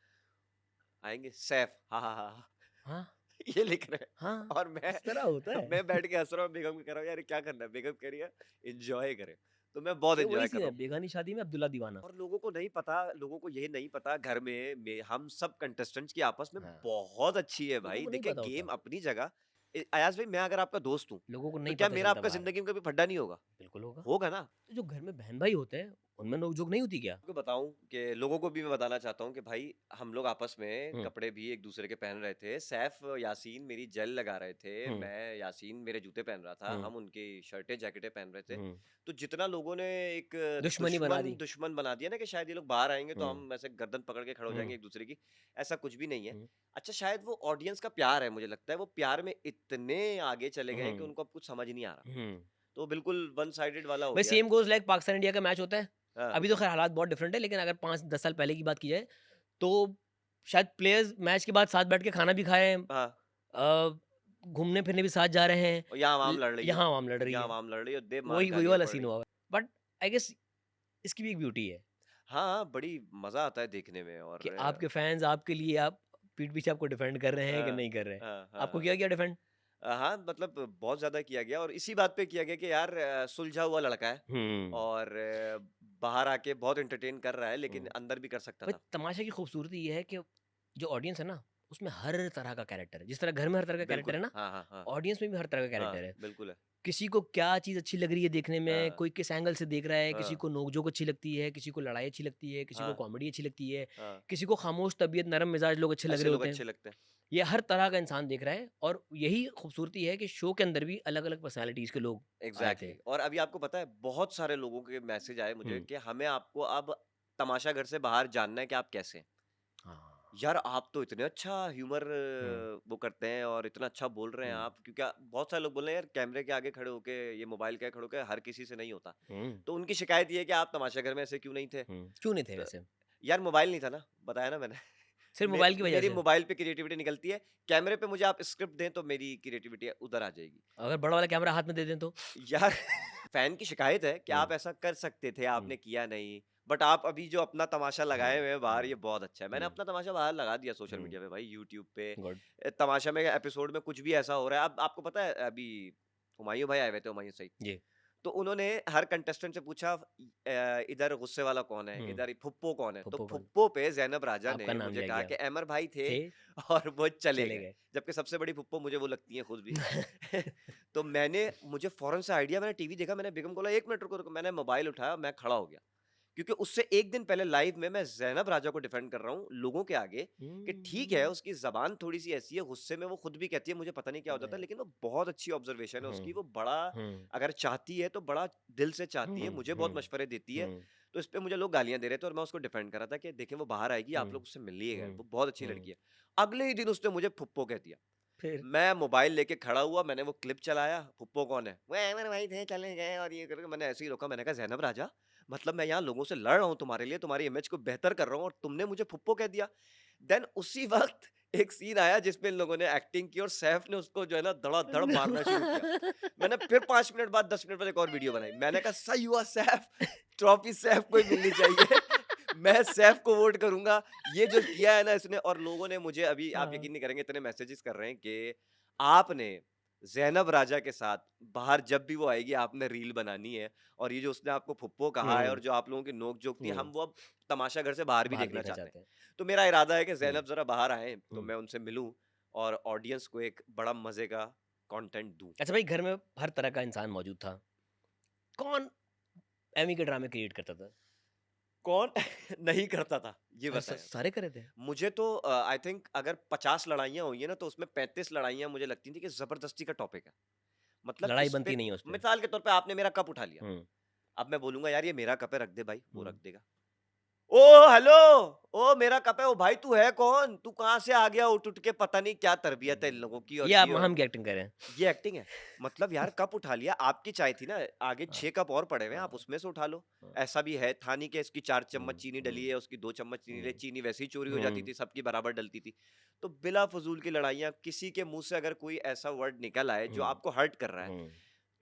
आएंगे सैफ हा हा हा हा, हाँ ये लिख रहे हैं। हाँ। और मैं इस तरह होता मैं है। बैठ के हंस रहा हूँ, बेगम को कह रहा हूँ यार ये क्या करना है, बेगम कह रही है एंजॉय करें। तो मैं बहुत ये वही एंजॉय कर सीन रहा है, हूँ। बेगानी शादी में अब्दुल्ला दीवाना। और लोगों को नहीं पता, लोगों को ये नहीं पता घर में हम सब कंटेस्टेंट्स की आपस में हाँ, बहुत अच्छी है लोगों भाई। को नहीं देखिए पता गेम होता। अपनी जगह। अयाज भाई, मैं अगर आपका दोस्त हूँ, लोगों को तो नहीं क्या पता मेरा चलता आपका बाहर। जिंदगी में कभी फड्डा नहीं होगा? बिल्कुल होगा। होगा ना। तो जो घर में बहन भाई होते हैं, उनमें नोक-झोंक नहीं होती क्या? आपको बताऊं कि लोगों को भी मैं बताना चाहता हूँ कि भाई हम लोग आपस में हुँ, कपड़े भी एक दूसरे के पहन रहे थे। सैफ यासीन मेरी जेल लगा रहे थे, हुँ, मैं यासीन मेरे जूते पहन रहा था, हुँ, हम उनकी शर्टें जैकेटें पहन रहे थे। हुँ। तो जितना लोगों ने एक दुश्मनी बना दुश्मन दी। दुश्मन बना दिया ना कि शायद ये लोग बाहर आएंगे तो हुँ, हम ऐसे गर्दन पकड़ के खड़े हो हुँ, जाएंगे एक दूसरे की, ऐसा कुछ भी नहीं है। हुँ, अच्छा, शायद वो ऑडियंस का प्यार है, मुझे लगता है वो प्यार में इतने आगे चले गए हैं कि हुँ, उनको अब कुछ समझ नहीं आ रहा। हुँ। तो बिल्कुल वन साइडेड वाला हो भाई गया है। Same goes like Pakistan India का मैच होता है। हाँ। अभी तो ख़ैर हालात बहुत डिफरेंट है, लेकिन अगर 5-10 साल पहले की बात की जाए, तो शायद प्लेयर्स मैच के बाद साथ बैठ के खाना भी खाए हैं, हाँ, घूमने-फिरने भी साथ जा रहे हैं, और यहाँ आवाम लड़ रही है, यहाँ आवाम लड़ रही यहाँ है। आवाम लड़ रही है और दे मार वही वही गालियाँ वाला पड़ सीन रही हुआ हैं। हुआ है। बट आई गेस इसकी भी एक ब्यूटी है हाँ, हाँ, बड़ी मज़ा आता है देखने में और कि आपके फैन्स आपके लिए आप पीठ पीछे आपको डिफेंड कर रहे हैं कि हाँ, नहीं कर रहे हैं। हाँ, हाँ, आपको हाँ। किया क्या डिफेंड? हाँ, मतलब बहुत ज़्यादा किया गया और इसी बात पे किया गया कि यार सुलझा हुआ लड़का है हुँ, और बाहर आके बहुत एंटरटेन कर रहा है, लेकिन हुँ। अंदर भी कर सकता भाई था। तमाशे की खूबसूरती ये है कि जो ऑडियंस है ना, उसमें हर तरह का कैरेक्टर है। जिस तरह घर में हर तरह का कैरेक्टर बिल्कुल, है ना, हाँ, हाँ, हाँ। ऑडियंस में भी हर तरह का कैरेक्टर हाँ, है। बिल्कुल है। किसी को क्या चीज़ अच्छी लग रही है देखने में, हाँ, कोई किस एंगल से देख रहा है, किसी हाँ, को नोक-झोंक अच्छी लगती है, किसी को लड़ाई अच्छी लगती है, किसी को हाँ, कॉमेडी अच्छी लगती है, हाँ। किसी को खामोश तबीयत, नरम मिजाज लोग अच्छे लग ऐसे रहे लोग होते हैं। अच्छे लगते हैं। ये हर तरह का इंसान देख रहा है और यही खूबसूरती है कि शो के अंदर भी अलग-अलग पर्सनैलिटीज़ के लोग आए थे। एग्ज़ैक्टली और अभी आपको पता है बहुत सारे लोगों के मैसेज आए मुझे हुँ। कि हमें आपको अब तमाशा घर से बाहर जानना है कि आप कैसे हैं। हाँ। यार आप तो इतने अच्छा ह्यूमर हुँ, वो करते हैं और इतना अच्छा बोल रहे हैं हुँ, आप क्योंकि बहुत सारे लोग बोल रहे हैं यार कैमरे के आगे खड़े होके ये मोबाइल के आगे खड़े होके हर किसी से नहीं होता। हुँ, तो उनकी शिकायत ये है कि आप तमाशा घर में ऐसे क्यों नहीं थे? हुँ। क्यों नहीं थे तो वैसे? यार मोबाइल नहीं था ना, बताया ना मैंने। सिर्फ़ मे मोबाइल की वजह मेरी से? मोबाइल पे क्रिएटिविटी निकलती है, कैमरे पे मुझे आप स्क्रिप्ट दें तो मेरी क्रिएटिविटी उधर आ जाएगी। अगर बड़ा वाला कैमरा हाथ में दे दें तो? यार फैन की शिकायत है कि हुँ, आप ऐसा कर सकते थे, हुँ, आपने किया नहीं। बट आप अभी जो अपना तमाशा लगाए हुँ, हुए हैं बाहर ये हुँ, बहुत अच्छा है। मैंने हुँ, अपना तमाशा बाहर लगा दिया सोशल हुँ। मीडिया पे भाई यूट्यूब पे। गुड। तमाशा में एपिसोड में कुछ भी ऐसा हो रहा है अब आपको पता है अभी हुमायूँ भाई आए हुए थे, हुमायूँ सईद। जी। तो उन्होंने हर कंटेस्टेंट से पूछा इधर गुस्से वाला कौन है? हुँ, इधर फुप्पो कौन है? तो फुप्पो कौन? फुप्पो पे ज़ैनब राजा ने आपका नाम मुझे लिया कहा गया। कि अमर भाई थे थे, और वो चले चले गए। गए। जबकि सबसे बड़ी फुप्पो मुझे वो लगती हैं खुद भी। तो मुझे फ़ौरन से आइडिया मैंने टीवी देखा, मैंने बेगम को बोला 1 मिनट रुको, रुको। मैंने मोबाइल उठाया, मैं खड़ा हो गया। क्योंकि उससे 1 दिन पहले लाइव में मैं ज़ैनब राजा को डिफेंड कर रहा हूँ लोगों के आगे कि ठीक है, हुँ, उसकी ज़बान थोड़ी-सी ऐसी है, गुस्से में वो खुद भी कहती है मुझे पता नहीं क्या हो जाता है, द लेकिन वो बहुत अच्छी ऑब्ज़र्वेशन है हुँ, उसकी, वो बड़ा हुँ, अगर चाहती है तो बड़ा दिल से चाहती है, हुँ, मुझे बहुत हुँ, मशवरे देती है। हुँ, तो इस पे मुझे लोग गालियाँ दे रहे थे और मैं उसको डिफेंड कर रहा था कि देखिए वो बाहर आएगी, आप लोग हुँ, उससे मिलिएगा, हुँ, वो बहुत अच्छी लड़की हुँ। है। अगले ही दिन उसने मुझे फुप्पो कह दिया। फिर? मैं मोबाइल लेके खड़ा हुआ, मैंने वो क्लिप चलाया, फुप्पो कौन है? वो अमर भाई थे, चले गए और ये करके मैंने ऐसे ही रोका, मैंने कहा ज़ैनब राजा, मतलब मैं यहाँ लोगों से लड़ रहा हूँ तुम्हारे लिए, तुम्हारी इमेज को बेहतर कर रहा हूँ और तुमने मुझे फुप्पो कह दिया। देन उसी वक़्त एक सीन आया जिसमें इन लोगों ने एक्टिंग की और सैफ ने उसको जो है ना धड़ाधड़ मारना शुरू किया। मैंने फिर 5 मिनट बाद 10 मिनट बाद एक और वीडियो बनाई। मैंने कहा सही हुआ सैफ, ट्रॉफी सैफ को ही मिलनी चाहिए। मैं सैफ को वोट करूँगा। ये जो किया है ना इसने और लोगों ने मुझे अभी आप हाँ। यकीन नहीं करेंगे इतने मैसेजेस कर रहे हैं कि आपने ज़ैनब राजा के साथ बाहर जब भी वो आएगी आपने रील बनानी है और ये जो उसने आपको फुप्पो कहा है और हुँ, जो आप लोगों की नोक-झोंक थी हुँ, हम वो अब तमाशा घर से बाहर भी बाहर देखना देखना चाहते हैं। चाहते हैं। तो मेरा इरादा है कि हुँ, ज़ैनब ज़रा बाहर आएँ तो हुँ। मैं उनसे मिलूँ और ऑडियंस को एक बड़ा मज़े का कंटेंट दूँ। अच्छा भाई घर में हर तरह का इंसान मौजूद था। कौन एमी के ड्रामे क्रिएट करता था? कौन नहीं करता था? ये अरे स बताएँ। सारे कर रहे थे? मुझे तो आई थिंक अगर 50 लड़ाइयाँ हुई हैं ना, तो उसमें 35 लड़ाइयाँ मुझे लगती थी कि ज़बरदस्ती का टॉपिक है। मतलब लड़ाई इस पे बनती नहीं है उसपे। मिसाल के तौर पे आपने मेरा कप उठा लिया। हुँ, अब मैं बोलूँगा यार ये मेरा कप है, रख दे भाई, वो रख हुँ। देगा। ओ हेलो! ओ मेरा कप है, ओ भाई तू है कौन? तू कहाँ से आ गया उठ-उठ के? पता नहीं क्या तरबियत है इन लोगों की और ये आप ये और हम वो। की एक्टिंग कर रहे हैं। ये एक्टिंग है। मतलब यार कप उठा लिया, आपकी चाय थी ना, आगे हाँ, 6 कप और पड़े हुए हैं, आप हाँ, उसमें से उठा लो। हाँ। ऐसा भी है, था नहीं कि इसकी 4 चम्मच हुँ, चीनी डली हुँ, है, उसकी 2 चम्मच चीनी डली, हुँ, चीनी वैसे ही चोरी हो जाती हुँ, थी, सबकी बराबर डलती थी। तो बिला फ़ुज़ूल की लड़ाइयाँ, किसी के मुँह से अगर कोई ऐसा वर्ड निकल आए जो हुँ, आपको हर्ट कर रहा है, हुँ,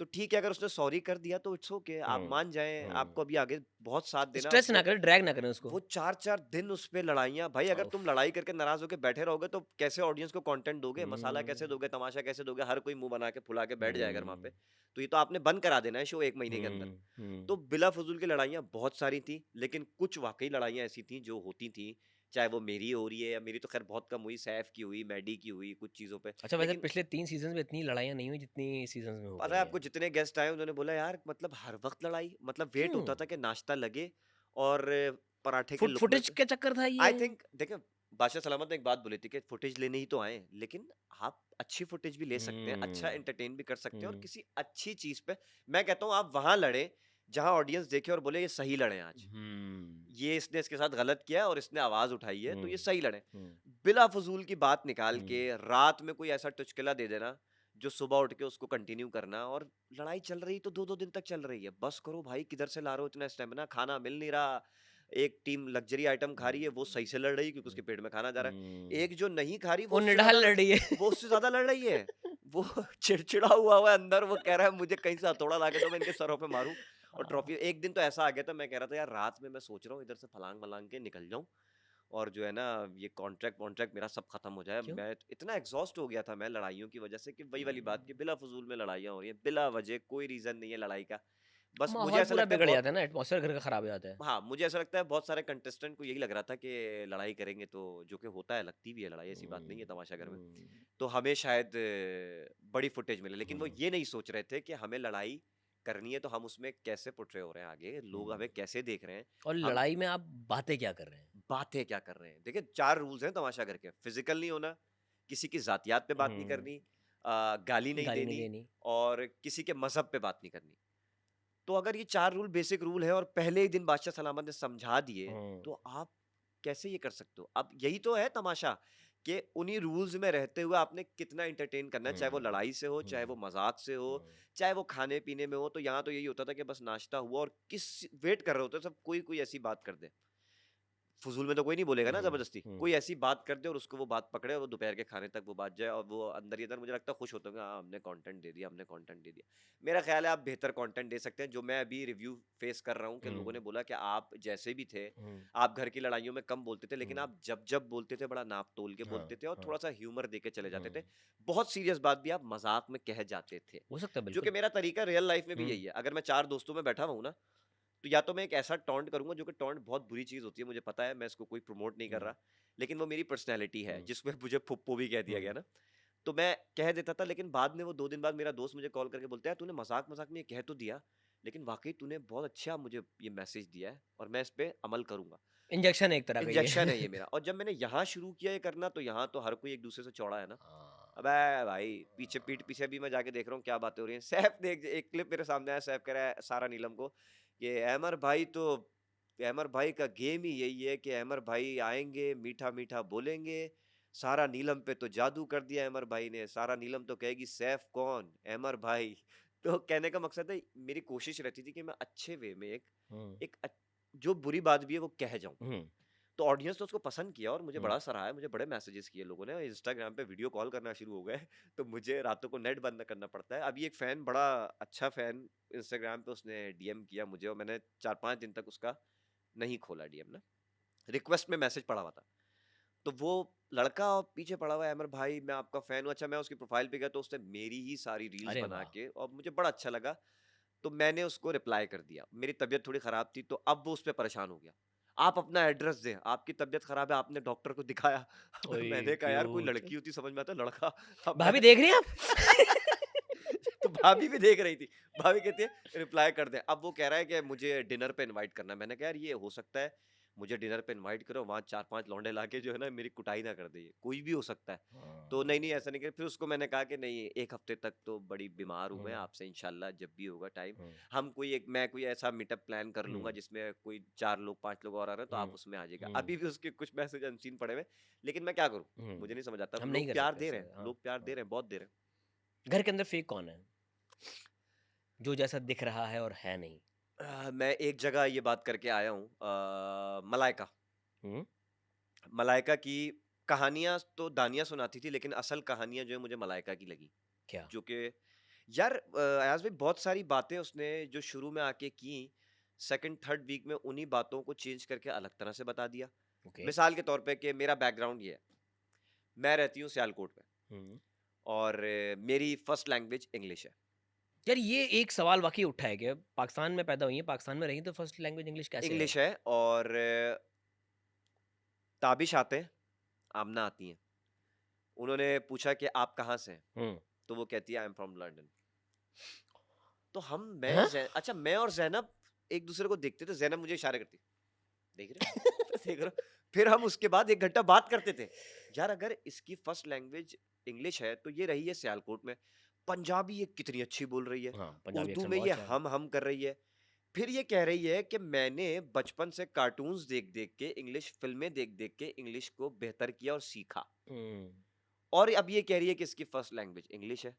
तो ठीक है अगर उसने सॉरी कर दिया तो इट्स ओके, आप हुँ, मान जाएँ, हुँ। आपको अभी आगे बहुत साथ देना। स्ट्रेस ना करें, ड्रैग ना करें उसको। वो 4-4 दिन उस पे लड़ाइयाँ, भाई अगर तुम उफ़! लड़ाई करके नाराज़ होके बैठे रहोगे तो कैसे ऑडियंस को कंटेंट दोगे? मसाला कैसे हुँ, दोगे? तमाशा कैसे दोगे? हर कोई मुँह बना के फुला के बैठ जाएगा वहाँ पे। हुँ, तो ये तो आपने बंद करा देना है शो 1 महीने के अंदर। हुँ, हुँ। तो बिला फ़ुज़ूल की लड़ाइयाँ बहुत सारी थी, लेकिन कुछ वाक़ई लड़ाइयाँ ऐसी थी जो होती थी, चाहे वो मेरी हो रही है या मेरी तो ख़ैर बहुत कम हुई, सैफ की हुई, मैडी की हुई, कुछ चीज़ों पे। अच्छा वैसे लेकिन पिछले 3 सीज़न्स में इतनी लड़ाइयाँ नहीं हुई जितनी सीज़न्स में हो पता गई है हैं। आपको जितने गेस्ट आए उन्होंने बोला यार मतलब हर वक़्त लड़ाई? मतलब वेट क्यों? होता था कि नाश्ता लगे और पराठे के लुक़मे फुटेज पे का चक्कर था आई ये? थिंक देखिए बादशाह सलामत ने एक बात बोली थी कि फुटेज लेने ही तो आए, लेकिन आप अच्छी फुटेज भी ले सकते हैं, अच्छा हुँ, एंटरटेन भी कर सकते हैं और हुँ, किसी अच्छी चीज़ पे मैं कहता हूँ आप वहाँ लड़ें, जहाँ ऑडियंस देखे और बोले ये सही लड़े हैं आज। हुँ, ये इसने इसके साथ गलत किया और इसने आवाज़ उठाई है, तो ये हुँ, सही लड़े। हुँ, बिला फ़ुज़ूल की बात निकाल हुँ। के रात में कोई ऐसा टुचकिला दे देना, जो सुबह उठ के उसको कंटिन्यू करना और लड़ाई चल रही तो 2-2 दिन तक चल रही है। बस करो भाई किधर से ला रहे हो इतना स्टैमिना, खाना मिल नहीं रहा, एक टीम लग्जरी आइटम खा रही है, वो सही से लड़ रही है क्योंकि उसके हुँ, पेट में खाना जा रहा है। हुँ। एक जो नहीं खा रही, वो निढाल लड़ रही है। वो उससे ज़्यादा लड़ रही है। वो चिड़चिड़ा हुआ है अंदर, वो कह रहा है मुझे कहीं से हथौड़ा ला के दो, मैं इनके सरों पे मारूँ और ट्रॉफी। एक दिन तो ऐसा आ गया था, मैं कह रहा था यार रात में मैं सोच रहा हूँ इधर से फलांग-वलांग के निकल जाऊँ और जो है ना ये कॉन्ट्रैक्ट-वॉन्ट्रैक्ट मेरा सब खत्म हो जाए। क्यों? मैं इतना एग्ज़ॉस्ट हो गया था मैं लड़ाइयों की वज़ह से कि वही वाली बात कि हुँ। बिला फ़ुज़ूल में लड़ाइयाँ हो रही हैं, बिला वजह कोई रीज़न नहीं है लड़ाई का। बस मुझे माहौल ऐसा पूरा लगता है बिगड़ बहुत जाता है ना, एटमॉस्फेयर घर का खराब हो जाता है। हाँ, मुझे ऐसा लगता है बहुत सारे कंटेस्टेंट को यही लग रहा था कि लड़ाई करेंगे तो जो कि होता है, लगती भी है लड़ाई, ऐसी बात नहीं है हुँ, तमाशा घर में। हुँ, तो हमें शायद बड़ी फुटेज मिले, लेकिन वो हुँ, ये नहीं सोच रहे थे कि हमें लड़ाई करनी है तो हम उसमें कैसे पोर्ट्रे हो रहे हैं आगे, लोग हुँ। हमें कैसे देख रहे हैं, और हम लड़ाई में आप बातें क्या कर रहे हैं? बातें क्या कर रहे हैं। देखिए 4 रूल्स हैं तमाशा घर के, फिज़िकल नहीं होना, किसी की ज़ातियात पे बात नहीं हुँ, करनी, गाली नहीं गाली नहीं देनी देनी। और किसी के मज़हब पे बात नहीं करनी। तो अगर ये 4 रूल बेसिक रूल है और पहले ही दिन बादशाह सलामत ने समझा दिए, हुँ, तो आप कैसे ये कर सकते हो? अब यही तो है तमाशा कि उन्हीं रूल्स में रहते हुए आपने कितना एंटरटेन करना है, चाहे वो हुँ, लड़ाई से हो, चाहे वो हुँ, मज़ाक से हो, हुँ, चाहे वो खाने-पीने में हो। तो यहाँ तो यही होता था कि बस नाश्ता हुआ और किस वेट कर रहे होते सब कोई-कोई ऐसी बात कर दे। फ़ुज़ूल में तो कोई नहीं बोलेगा ना हुँ, ज़बरदस्ती। हुँ। कोई ऐसी बात कर दे और उसको वो बात पकड़े और वो दोपहर के खाने तक वो बात जाए और वो अंदर ही अंदर मुझे लगता है खुश होते होंगे, हाँ, हमने कंटेंट दे दिया, हमने कंटेंट दे दिया। मेरा ख़्याल है आप बेहतर कंटेंट दे सकते हैं, जो मैं अभी रिव्यू फ़ेस कर रहा हूँ कि लोगों ने हुँ, बोला कि आप जैसे भी थे, हुँ, आप घर की लड़ाइयों में कम बोलते थे, लेकिन हुँ। आप जब-जब बोलते थे बड़ा नाप-तोल के हाँ, बोलते थे और हाँ। थोड़ा-सा ह्यूमर दे के चले जाते थे। हुँ। बहुत सीरियस बात भी आप मज़ाक में कह जाते थे, हो सकता है जो कि बिल्कुल। मेरा तरीका रियल लाइफ़ में भी हुँ, यही है। अगर मैं 4 दोस्तों में बैठा हुआ हूँ ना, तो या तो मैं एक ऐसा टॉन्ट करूँगा जो कि टॉन्ट बहुत बुरी चीज़ होती है, मुझे पता है, मैं इसको कोई प्रमोट नहीं कर हुँ, रहा। लेकिन वो मेरी पर्सनैलिटी है, हुँ, जिसमें मुझे फुप्पो भी कह दिया हुँ, गया ना, तो मैं कह देता था, लेकिन बाद में वो 2 दिन बाद मेरा दोस्त मुझे कॉल करके बोलता है, "तूने मज़ाक-मज़ाक में ये कह तो दिया, लेकिन वाक़ई तूने बहुत अच्छा मुझे ये मैसेज दिया है और मैं इस पे अमल करूँगा।" इंजेक्शन है एक तरह का ये। इंजेक्शन है ये मेरा। और जब मैंने यहाँ शुरू किया ये करना, तो यहाँ तो हर कोई एक-दूसरे से चौड़ा है ना। हाँ, अबे भाई! पीछे पीठ पीछे भी मैं जाके देख रहा हूँ क्या बातें हो रही हैं। सैफ ने एक क्लिप मेरे सामने आया, सैफ कह रहा है सारा नीलम को कि अहमर भाई का गेम ही यही है कि अहमर भाई आएँगे, मीठा-मीठा बोलेंगे, सारा नीलम पे तो जादू कर दिया अहमर भाई ने, सारा नीलम तो कहेगी सैफ कौन? अहमर भाई। तो कहने का मकसद है, मेरी कोशिश रहती थी कि मैं अच्छे वे में हुँ, एक जो बुरी बात भी है वो कह जाऊँ। हुँ, तो ऑडियंस ने उसको पसंद किया और मुझे हुँ, बड़ा सराहा, मुझे बड़े मैसेजेस किए लोगों ने, इंस्टाग्राम पे वीडियो कॉल करना शुरू हो गए। तो मुझे रातों को नेट बंद करना पड़ता है। अभी एक फैन, बड़ा अच्छा फैन, इंस्टाग्राम पे उसने डीएम किया मुझे और मैंने 4-5 दिन तक उसका नहीं खोला डीएम ना, रिक्वेस्ट में मैसेज पड़ा हुआ था। तो वो लड़का और पीछे पड़ा हुआ है, अमर भाई मैं आपका फैन हूँ। अच्छा, मैं उसकी प्रोफाइल पे गया तो उसने मेरी ही सारी रील्स अरे बना वाह! के, और मुझे बड़ा अच्छा लगा। तो मैंने उसको रिप्लाई कर दिया। मेरी तबीयत थोड़ी खराब थी, तो अब वो उस पे परेशान हो गया। आप अपना एड्रेस दें, आपकी तबीयत खराब है, आपने डॉक्टर को दिखाया। ओए मैंने कहा यार कोई क्यूट। लड़की होती समझ में आता, लड़का। अब मैं भाभी देख रही हैं आप? तो भाभी भी देख रही थी। भाभी कहती है रिप्लाई कर दे। अब वो कह रहा है कि मुझे डिनर पे इनवाइट करना है। मैंने कहा यार ये हो सकता है, मुझे डिनर पे इनवाइट करो, वहाँ 4-5 लौंडे लाके जो है ना मेरी कुटाई ना कर दे, ये कोई भी हो सकता है। तो नहीं, नहीं हाँ, ऐसा नहीं किया। फिर उसको मैंने कहा कि नहीं, 1 हफ्ते तक तो बड़ी बीमार हूँ मैं, हुँ, आपसे इंशाल्लाह जब भी होगा टाइम, हुँ, मैं कोई ऐसा मीटअप प्लान कर लूँगा हुँ, जिसमें कोई 4 लोग 5 लोग और आ रहे हैं, तो आप हुँ, उसमें आ जाइएगा। हुँ, अभी भी उसके कुछ मैसेज अनसीन पड़े हुए हैं, लेकिन मैं क्या करूँ? हुँ। मुझे नहीं समझ आता। हम नहीं लोग कर प्यार सकते दे ऐसे। रहे हैं, हाँ, लोग प्यार दे हाँ। रहे हैं, बहुत दे रहे हैं। घर के अंदर फेक कौन है? जो जैसा दिख रहा है और है नहीं? मैं एक जगह ये बात करके आया हूँ, मलाइका। हुँ, मलाइका की कहानियाँ तो दानिया सुनाती थी, लेकिन असल कहानियाँ जो है मुझे मलाइका की लगी। क्या? जो कि यार अयाज़ भाई बहुत सारी बातें उसने जो शुरू में आके की, सेकंड थर्ड वीक में उन्हीं बातों को चेंज करके अलग तरह से बता दिया। ओके। मिसाल के तौर पे कि मेरा बैकग्राउंड ये है, मैं रहती हूँ सियालकोट में हुँ। और मेरी फर्स्ट लैंग्वेज इंग्लिश है। यार ये एक सवाल वाक़ई उठा है कि पाकिस्तान में पैदा हुई हैं, पाकिस्तान में रही हैं, तो फर्स्ट लैंग्वेज इंग्लिश कैसे है? इंग्लिश है और ताबिश आते हैं, आमना आती हैं। उन्होंने पूछा कि आप कहाँ से हैं? हुँ। तो वो कहती है आई एम फ्रॉम लंदन। तो हाँ? मैं और ज़ैनब एक-दूसरे को देखते थे, ज़ैनब मुझे इशारे करती, "देख रहे हो? देख रहे हो?" फिर हम उसके बाद 1 घंटा बात करते थे। यार अगर इसकी फर्स्ट लैंग्वेज इंग्लिश है, तो ये रही है सियालकोट में। पंजाबी ये कितनी अच्छी बोल रही है। हाँ, पंजाबी उर्दू एक्सेंट में बहुत ये अच्छा है। हम कर रही है। फिर ये कह रही है कि मैंने बचपन से कार्टून्स देख-देख के, इंग्लिश फ़िल्में देख-देख के इंग्लिश को बेहतर किया और सीखा। हुँ, और अब ये कह रही है कि इसकी फर्स्ट लैंग्वेज इंग्लिश है।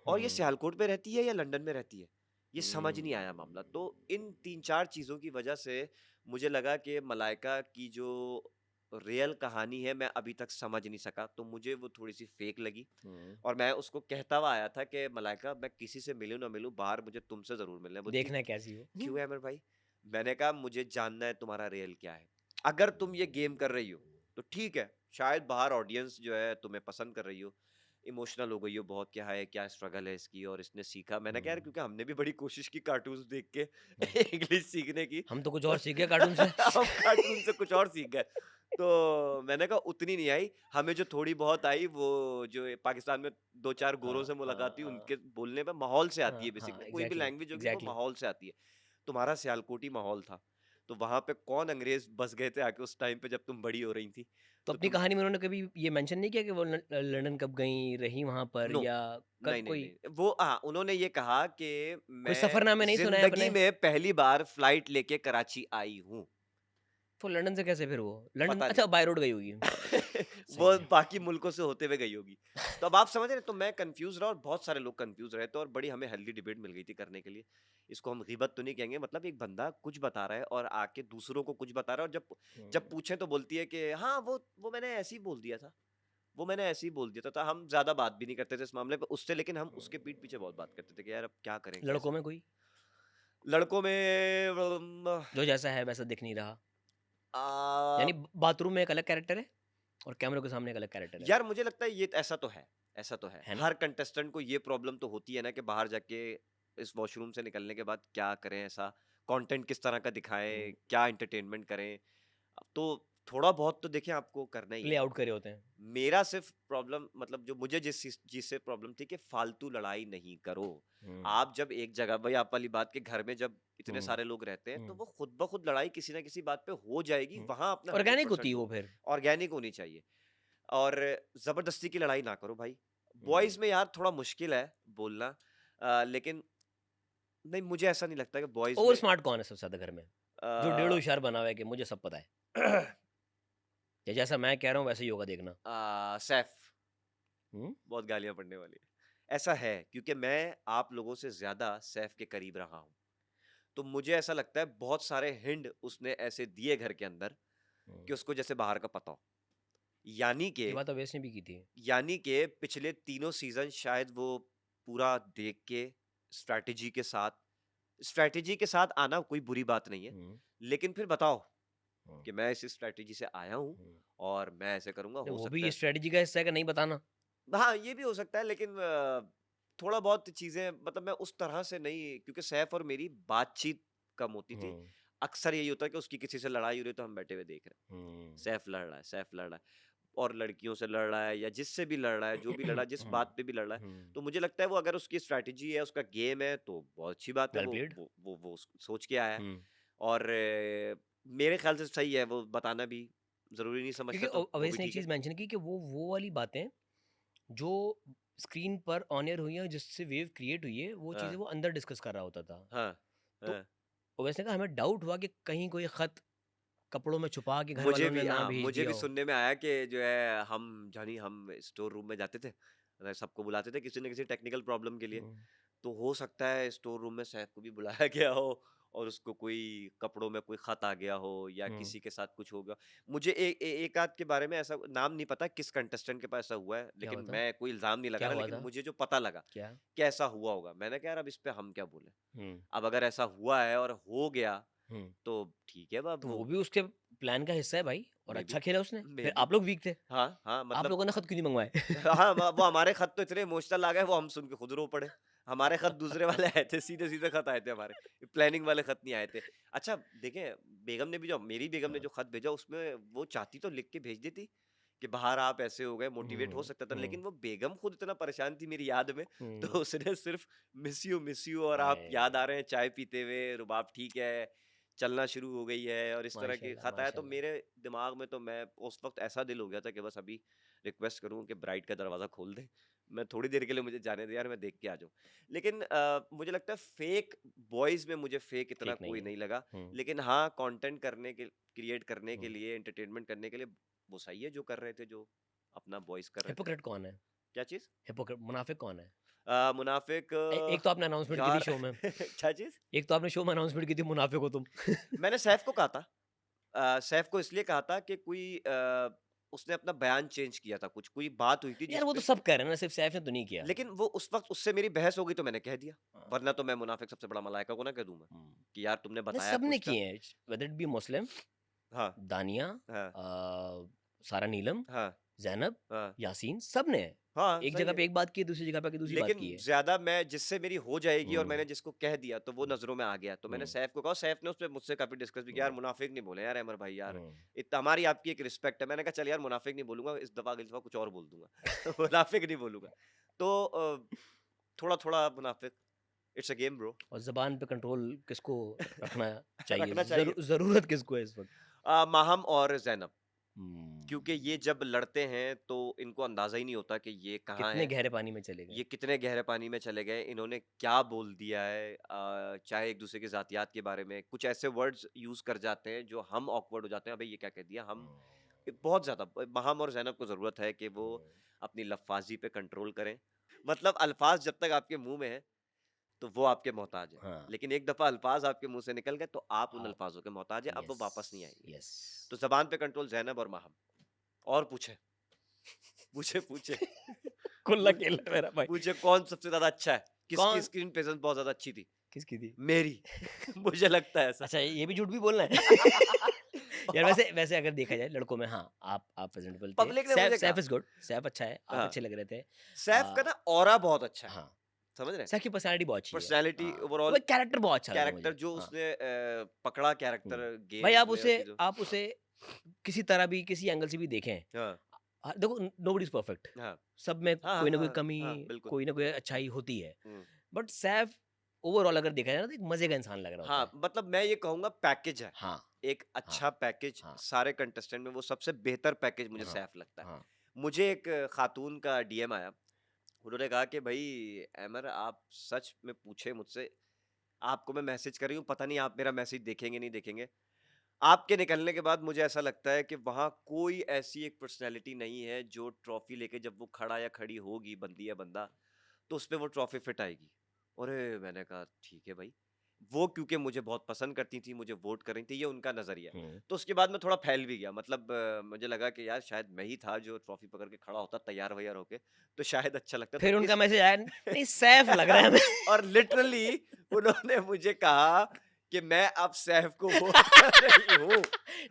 और ये हुँ, सियालकोट में रहती है या लंदन में रहती है? ये समझ नहीं आया मामला। तो इन 3-4 चीज़ों की वजह से मुझे लगा कि मलाइका की जो रियल कहानी है मैं अभी तक समझ नहीं सका, तो मुझे वो थोड़ी-सी फेक लगी। हुँ। और मैं उसको कहता हुआ आया था कि मलाइका मैं किसी से मिलूँ ना मिलूँ, बाहर मुझे तुमसे ज़रूर मिलना है। बोलती देखना है कैसी हो। क्यों है अमर भाई? मैंने कहा मुझे जानना है तुम्हारा रियल क्या है। अगर तुम ये गेम कर रही हो, तो ठीक है, शायद बाहर ऑडियंस जो है तुम्हें पसंद कर रही हो, इमोशनल हो गई हो बहुत कि हाय क्या स्ट्रगल है इसकी और इसने सीखा। मैंने कहा यार हुँ, क्योंकि हमने भी बड़ी कोशिश की कार्टून्स देख के हुँ। इंग्लिश सीखने की। हम तो कुछ तो और सीख गए कार्टून से। हम कार्टून से कुछ और सीख गए। तो मैंने कहा उतनी नहीं आई, हमें जो थोड़ी बहुत आई वो जो ये पाकिस्तान में 2-4 गोरों हाँ, से हाँ, मुलाकात हुई हाँ। उनके बोलने में माहौल से आती हाँ, है हाँ, बेसिकली। कोई भी एग्ज़ैक्टली, लैंग्वेज होगी वो एग्ज़ैक्टली। माहौल से आती है। तुम्हारा सियालकोटी माहौल था। तो वहाँ पे कौन अंग्रेज़ बस गए थे आके उस टाइम पे जब तुम बड़ी हो रही थी। तो तो अपनी तुम कहानी में उन्होंने कभी ये मेंशन नहीं किया कि वो लंदन कब गईं, रहीं वहाँ पर नो, या नहीं, कब नहीं, कोई नहीं। वो उन्होंने ये कहा कि कोई मैं सफ़रनामे नहीं सुनाए ज़िंदगी अपने? में पहली बार फ्लाइट लेके कराची आई हूँ। तो लंदन से कैसे फिर वो? लंदन पता नहीं। अच्छा बाय रोड गई होगी। वो सही है। बाकी मुल्कों से होते हुए गई होगी। तो अब आप समझ रहे हैं, तो मैं कन्फ्यूज़ रहा और बहुत सारे लोग कन्फ्यूज़ रहे थे और बड़ी हमें हेल्दी डिबेट मिल गई थी करने के लिए। इसको हम ग़ीबत तो नहीं कहेंगे, मतलब एक बंदा कुछ बता रहा है और आके दूसरों को कुछ बता रहा है और जब जब हुँ, पूछें तो बोलती है कि हाँ, वो मैंने ऐसे ही बोल दिया था। वो मैंने ऐसे ही बोल दिया था। तो हम ज़्यादा बात भी नहीं करते थे इस मामले पे उससे, लेकिन हम उसके पीठ पीछे बहुत बात करते थे कि यार अब क्या करें, लड़कों कैसे में करें? कोई? लड़कों में जो जैसा है वैसा दिख नहीं रहा। आ, यानी बाथरूम में एक अलग कैरेक्टर है और कैमरों के सामने एक अलग कैरेक्टर है। यार मुझे लगता है ये ऐसा तो है, ऐसा तो है। है ना? हर कंटेस्टेंट को ये प्रॉब्लम तो होती है ना कि बाहर जाके इस वॉशरूम से निकलने के बाद क्या करें ऐसा? कंटेंट किस तरह का दिखाएँ? हुँ, क्या एंटरटेनमेंट करें? तो थोड़ा बहुत तो देखिए आपको करना ही प्ले है। आउट करे होते हैं। मेरा सिर्फ़ प्रॉब्लम मतलब जो मुझे जिस चीज़ से प्रॉब्लम थी कि फालतू लड़ाई नहीं करो। हुँ, आप जब एक जगह वही आप वाली बात कि घर में जब इतने हुँ, सारे लोग रहते हैं, तो हुँ, वो खुद ब खुद लड़ाई किसी न किसी बात पे हो जाएगी, हुँ। वहाँ अपना ऑर्गेनिक होती 100% है वो दो। फिर। ऑर्गेनिक होनी चाहिए और ज़बरदस्ती की लड़ाई ना करो भाई। हुँ। बॉयज़ में यार थोड़ा मुश्किल है बोलना लेकिन नहीं मुझे ऐसा नहीं लगता कि बॉयज़ ओवर में स्मार्ट कौन है सबसे ज़्यादा घर में? जो डेढ़ अ, होशियार बना हुआ है कि मुझे सब पता है। या जैसा मैं कह रहा हूँ वैसे ही होगा देखना। सैफ हुँ? बहुत गालियाँ पड़ने वाली है। ऐसा है क्योंकि मैं आप लोगों से ज़्यादा सैफ के करीब रहा हूँ। तो मुझे ऐसा लगता है बहुत सारे हिंट उसने ऐसे दिए घर के अंदर हुँ। कि उसको जैसे बाहर का पता हो। यानी कि ये बात अवेश ने भी की थी। पिछले तीनों सीज़न शायद वो पूरा देख के स्ट्रैटेजी के साथ आना कोई बुरी बात नहीं है। हुँ, लेकिन फिर बताओ हुँ, कि मैं इस स्ट्रैटेजी से आया हूँ हुँ। और मैं ऐसे करूँगा, नहीं हो वो सकता भी है स्ट्रैटेजी का हिस्सा है कि नहीं बताना। हाँ, ये भी हो सकता है लेकिन थोड़ा बहुत चीज़ें मतलब मैं उस तरह से नहीं क्योंकि सैफ और मेरी बातचीत कम होती थी। हुँ, अक्सर यही होता है कि उसकी किसी से लड़ाई हो रही है तो हम बैठे हुए देख रहे हैं। हुँ। सैफ लड़ रहा है और लड़कियों से लड़ रहा है या जिससे भी लड़ रहा है, जो भी लड़ रहा है, जिस हुँ, बात पे भी लड़ रहा है। हुँ। तो मुझे लगता है वो अगर उसकी स्ट्रैटेजी है, उसका गेम है तो बहुत अच्छी बात है वेल प्लेड। वो सोच के आया है हुँ। और मेरे ख़्याल से सही है वो बताना भी ज़रूरी नहीं क्योंकि समझता तो वो भी अवेश ने एक ठीक है। चीज़ मेंशन की कि वो वाली बातें जो स्क्रीन पर ऑन एयर हुई हैं और जिससे वेव क्रिएट हुई है, वो चीज़ें हाँ, वो अंदर डिस्कस कर रहा होता था। हाँ, तो हाँ। अवेश ने कहा हमें डाउट हुआ कि कहीं कोई खत कपड़ों में छुपा के घर वालों ने ना भेज मुझे दिया भी हो। सुनने में आया कि जो है हम स्टोर रूम में जाते थे, सबको बुलाते थे किसी न किसी टेक्निकल प्रॉब्लम के लिए। हुँ, तो हो सकता है स्टोर रूम में सैफ को भी बुलाया गया हो और उसको कोई कपड़ों में कोई खत आ गया हो या हुँ। किसी के साथ कुछ हो गया। मुझे एक आध के बारे में ऐसा नाम नहीं पता किस कंटेस्टेंट के पास ऐसा हुआ है, क्या लेकिन हुआ था? मैं कोई इल्ज़ाम नहीं लगा क्या रहा, हुआ लेकिन था? मुझे जो पता लगा क्या? कि ऐसा हुआ होगा, मैंने कहा यार अब इस पे हम क्या बोलें? हुँ, अब अगर ऐसा हुआ है और हो गया, हुँ। तो ठीक है अब तो वो वो भी उसके प्लान का हिस्सा है भाई और मेबी अच्छा खेला उसने। फिर मेबी आप लोग वीक थे। हाँ, हाँ, आप मतलब लोगों ने खत क्यों नहीं मंगवाए? हाँ, वो हमारे खत तो इतने इमोशनल आ गए, वो हम सुन के खुद रो पड़े। हमारे खत दूसरे वाले आए थे, सीधे-सीधे खत आए थे हमारे, प्लानिंग वाले खत नहीं आए थे। अच्छा, देखें बेगम ने भी जो मेरी बेगम ने हाँ। जो खत भेजा उसमें वो चाहती तो लिख के भेज देती, कि बाहर आप ऐसे हो गए, मोटिवेट हो हुँ, सकता था, हुँ, लेकिन वो बेगम खुद इतना परेशान थी मेरी याद में, तो हुँ। उसने सिर्फ मिस यू और आप याद आ हाय! रहे हैं चाय पीते हुए, रुबाब ठीक है, चलना शुरू हो गई है और इस तरह के माशाल्लाह, खत आया, तो माशाल्लाह। मेरे दिमाग में तो मैं उस वक़्त ऐसा दिल हो गया था कि बस अभी रिक्वेस्ट करूँ कि ब्राइड का दरवाज़ा खोल दें। मैं थोड़ी देर के लिए मुझे जाने दें यार, मैं देख के आ जाऊँ। लेकिन मुझे लगता है फेक बॉयज़ में मुझे फेक इतना ठीक नहीं कोई है। नहीं लगा। हुँ, लेकिन हाँ, कंटेंट क्रिएट करने के हुँ। लिए, एंटरटेनमेंट करने के लिए वो सही है जो कर रहे थे, जो अपना बॉयज़ कर रहे थे। हिपोक्रेट कौन है? क्या चीज़? मुनाफ़िक कौन है? मुनाफिक एक तो आपने अनाउंसमेंट की थी यार शो में, क्या चीज़? एक तो आपने शो में अनाउंसमेंट की थी मुनाफिक हो तुम। मैंने सैफ को कहा था। सैफ को इसलिए कहा था कि कोई उसने अपना बयान चेंज किया था कुछ, कोई बात हुई थी यार जिस वो तो पे, सब कह रहे हैं ना, सिर्फ सैफ ने तो नहीं किया। लेकिन वो उस वक़्त उससे मेरी बहस हो गई तो मैंने कह दिया। हाँ, वरना तो मैं मुनाफिक सबसे बड़ा मलाइका को ना कह दूँ मैं, हम्म। कि यार तुमने नहीं बताया सबने पूछा। किए हैं, वेदर इट बी मुस्लिम, हाँ, दानिया, हाँ, सारा नीलम, हाँ, जैनब, हाँ, यासीन, सब ने हाँ, एक सही जगह है। पे एक बात की है, दूसरी जगह पे आके दूसरी बात लेकिन की है। ज़्यादा मैं जिससे मेरी हो जाएगी और हम्म, मैंने जिसको कह दिया तो वो हम्म, नज़रों में आ गया। तो मैंने हम्म, सैफ को कहा, सैफ ने उसपे मुझसे काफ़ी डिस्कस भी किया, यार हम्म, मुनाफिक नहीं बोले यार अमर भाई यार। हम्म। इतना हमारी आपकी एक रिस्पेक्ट है। मैंने कहा चल यार मुनाफिक नहीं बोलूँगा, इस दफ़ा अगली दफ़ा कुछ और बोल दूँगा। मुनाफिक नहीं बोलूँगा। तो थोड़ा-थोड़ा मुनाफिक, इट्स अ गेम ब्रो। और ज़बान पे कंट्रोल किसको रखना चाहिए? रखना चाहिए। ज़रूरत किसको है इस वक़्त? माहम और ज़ैनब, क्योंकि हुँ। ये जब लड़ते हैं तो इनको अंदाज़ा ही नहीं होता कि ये कहाँ कितने है। गहरे पानी में चले गए। ये कितने गहरे पानी में चले गए, इन्होंने क्या बोल दिया है, चाहे एक-दूसरे की ज़ातियात के बारे में, कुछ ऐसे वर्ड्स यूज़ कर जाते हैं जो हम ऑकवर्ड हो जाते हैं, अबे ये क्या कह दिया? हम हुँ, बहुत ज़्यादा माहम और ज़ैनब को ज़रूरत है कि वो हुँ। अपनी लफ़्फ़ाज़ी पे कंट्रोल करें। मतलब अल्फ़ाज़ जब तक आपके मुँह में हैं, तो वो आपके मोहताज हैं। हाँ, लेकिन एक दफ़ा अल्फ़ाज़ आपके मुँह से निकल गए, तो आप उन आप अल्फ़ाज़ों के मोहताज हैं, अब वो यस, वापस नहीं आएँगे। यस। तो ज़बान पे कंट्रोल ज़ैनब और माहम। और पूछें, पूछें। खुला पूछ खेल है मेरा भाई। पूछे कौन सबसे ज़्यादा अच्छा है? किसकी कौन स्क्रीन प्रेज़ेंस बहुत ज़्यादा अच्छी थी? किसकी थी? मेरी। मुझे लगता है ऐसा। अच्छा ये भी झूठ भी बोलना है? यार वैसे वैसे अगर देखा जाए लड़कों में हाँ, आप प्रेज़ेंटेबल थे। पब्लिक ने सैफ मुझे सैफ कहा। इज़ गुड, सैफ अच्छा है, आप हाँ, अच्छे लग रहे थे। सैफ का ना ऑरा बहुत अच्छा है। हाँ, समझ रहे हैं? सैफ की पर्सनैलिटी बहुत अच्छी है। पर्सनैलिटी हाँ, वो ओवरऑल, एक कैरेक्टर बहुत अच्छा लगा कैरेक्टर मुझे। जो हाँ, उसने पकड़ा हुँ। कैरेक्टर भाई गेम्स में और चीज़ों। आप उसे किसी तरह भी, किसी एंगल से भी देखें, हाँ, देखो नोबडी इज़ परफेक्ट। हाँ। सब में हाँ, कोई हाँ, ना कोई हाँ, कमी, हाँ, बिल्कुल। कोई ना कोई अच्छाई होती है। हुँ। बट सैफ ओवरऑल अगर देखा जाए ना तो एक मज़े का इंसान लग रहा होता हाँ, है। मतलब मैं ये कहूँगा पैकेज है। हाँ, एक हाँ, अच्छा पैकेज हाँ, सारे कंटेस्टेंट में वो सबसे बेहतर पैकेज मुझे हाँ, सैफ लगता है। हाँ। मुझे एक खातून का डीएम आया। उन्होंने कहा कि भई अमर आप सच में पूछे मुझसे, आपको मैं मैसेज कर रही हूँ, पता नहीं आप मेरा मैसेज देखेंगे नहीं देखेंगे। आपके निकलने के बाद मुझे ऐसा लगता है कि वहाँ कोई ऐसी एक पर्सनैलिटी नहीं है जो ट्रॉफी लेके जब वो खड़ा या खड़ी होगी, बंदी या बंदा, तो उसपे वो ट्रॉफी फिट आएगी। अरे! मैंने कहा ठीक है भाई। वो क्योंकि मुझे बहुत पसंद करती थी, मुझे वोट कर रही थी, ये उनका नज़रिया है। हुँ। तो उसके बाद मैं थोड़ा फैल भी गया, मतलब मुझे लगा कि यार शायद मैं ही था जो ट्रॉफी पकड़ के खड़ा होता तैयार-वैयार होके, तो शायद अच्छा लगता। तो फिर उनका इस मैसेज आया, नहीं सैफ लग रहा है हमें। और लिटरली उन्होंने मुझे कहा कि मैं अब सैफ को वोट कर रही हूँ।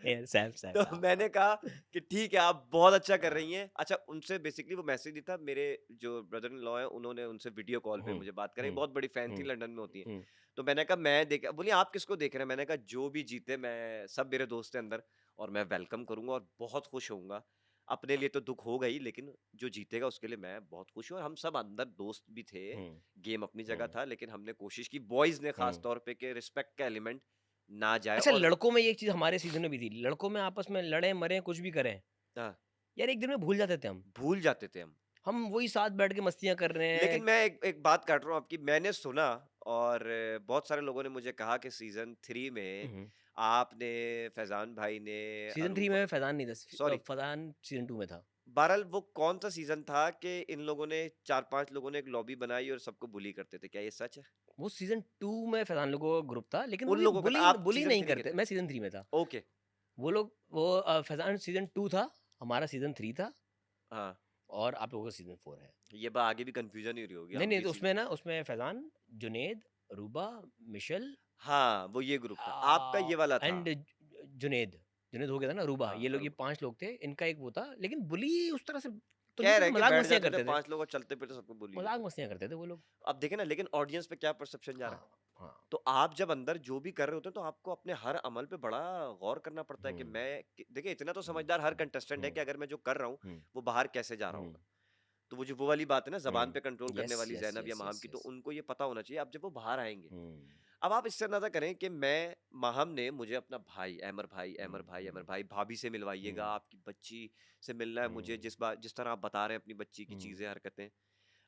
नहीं सैफ सैफ तो मैंने कहा कि ठीक है आप बहुत अच्छा कर रही हैं। अच्छा उनसे बेसिकली वो मैसेज नहीं था, मेरे जो ब्रदर इन लॉ हैं उन्होंने उनसे वीडियो कॉल पे हुँ, मुझे बात कराई, हुँ, बहुत बड़ी फैन थी, हुँ, लंदन में होती हैं। हुँ, तो मैंने कहा मैं देख, बोली आप किसको देख रहे हैं? मैंने कहा जो भी जीते मैं, सब मेरे दोस्त हैं अंदर और मैं वेलकम करूँगा और बहुत खुश होऊँगा। अपने लिए तो दुःख होगा ही, लेकिन जो जीतेगा उसके लिए मैं बहुत खुश हूँ और हम सब अंदर दोस्त भी थे। हुँ, गेम अपनी जगह हुँ, था, लेकिन हमने कोशिश की बॉयज़ ने ख़ास हुँ। तौर पे कि रिस्पेक्ट का एलिमेंट ना जाए अच्छा और लड़कों में ये एक चीज़ हमारे सीज़न में भी थी। लड़कों में आपस में लड़ें, मरें, कुछ भी करें, हाँ, यार एक दिन में भूल जाते थे हम। भूल जाते थे हम। हम वही साथ बैठ के मस्तियाँ कर रहे लेकिन हैं। मैं एक एक बात काट रहा हूँ आपकी, मैंने सुना और बहुत सारे लोगों ने मुझे कहा कि सीज़न 3 में हुँ, आपने, फैज़ान भाई ने, सीज़न 3 अरूबा, में फैज़ान नहीं था, सॉरी, फरहान सीज़न 2 में था। बहरहाल वो कौन-सा सीज़न था कि इन लोगों ने 4-5 लोगों ने एक लॉबी बनाई और सबको बुली करते थे, क्या ये सच है? वो सीज़न 2 में फैज़ान लोगों का ग्रुप था, लेकिन वो उन भी लोगों का था, बुली आप बुली सीज़न नहीं 3 के करते। थे। मैं सीज़न 3 में था। ओके, वो लोग वो फैज़ान सीज़न 2 था, हमारा सीज़न 3 था हाँ, और आप लोगों का सीज़न 4 है। ये बा आगे भी कन्फ्यूज़न ही हो रही होगी, नहीं, हम नहीं भी तो सी उसमें ना उसमें फैज़ान, जुनैद, रूबा, मिशेल हाँ, वो ये ग्रुप था, आपका ये वाला था। एंड जुनैद। जुनैद हो गया था ना, रूबा, हाँ, ये लोग, ये 5 लोग थे। इनका एक वो था, लेकिन बुली उस तरह से तो नहीं कह रहे करते, हैं कि बैठ मज़ाक-मस्तियाँ जाते थे करते थे। 5 लोग और चलते-फिरते सबको बुली लेते थे। मज़ाक-मस्तियाँ करते थे वो लोग। अब देखें ना, लेकिन ऑडियंस पे क्या परसेप्शन जा रहा हाँ, है। हाँ। तो आप जब अंदर जो भी कर रहे होते हैं तो आपको अपने हर अमल पे बड़ा गौर करना पड़ता है कि हुँ, मैं देखिए इतना तो हुँ, समझदार हर हुँ, कंटेस्टेंट है हुँ, कि अगर मैं जो कर रहा हूँ हुँ, वो बाहर कैसे जा रहा हुँ, होगा। तो वो जो वो वाली बात है ना, जबान हुँ। पे कंट्रोल करने यस, वाली यस, ज़ैनब या यस, माहम यस, की, तो यस। उनको ये पता होना चाहिए अब जब वो बाहर आएंगे। हुँ, अब आप इससे अंदाजा करें कि मैं, माहम ने मुझे अपना भाई अमर भाई, हुँ, अमर हुँ, भाई, भाभी से मिलवाइएगा, हुँ, आपकी बच्ची से मिलना है मुझे, हुँ, जिस तरह आप बता रहे हैं अपनी बच्ची की हुँ। चीज़ें हरकतें।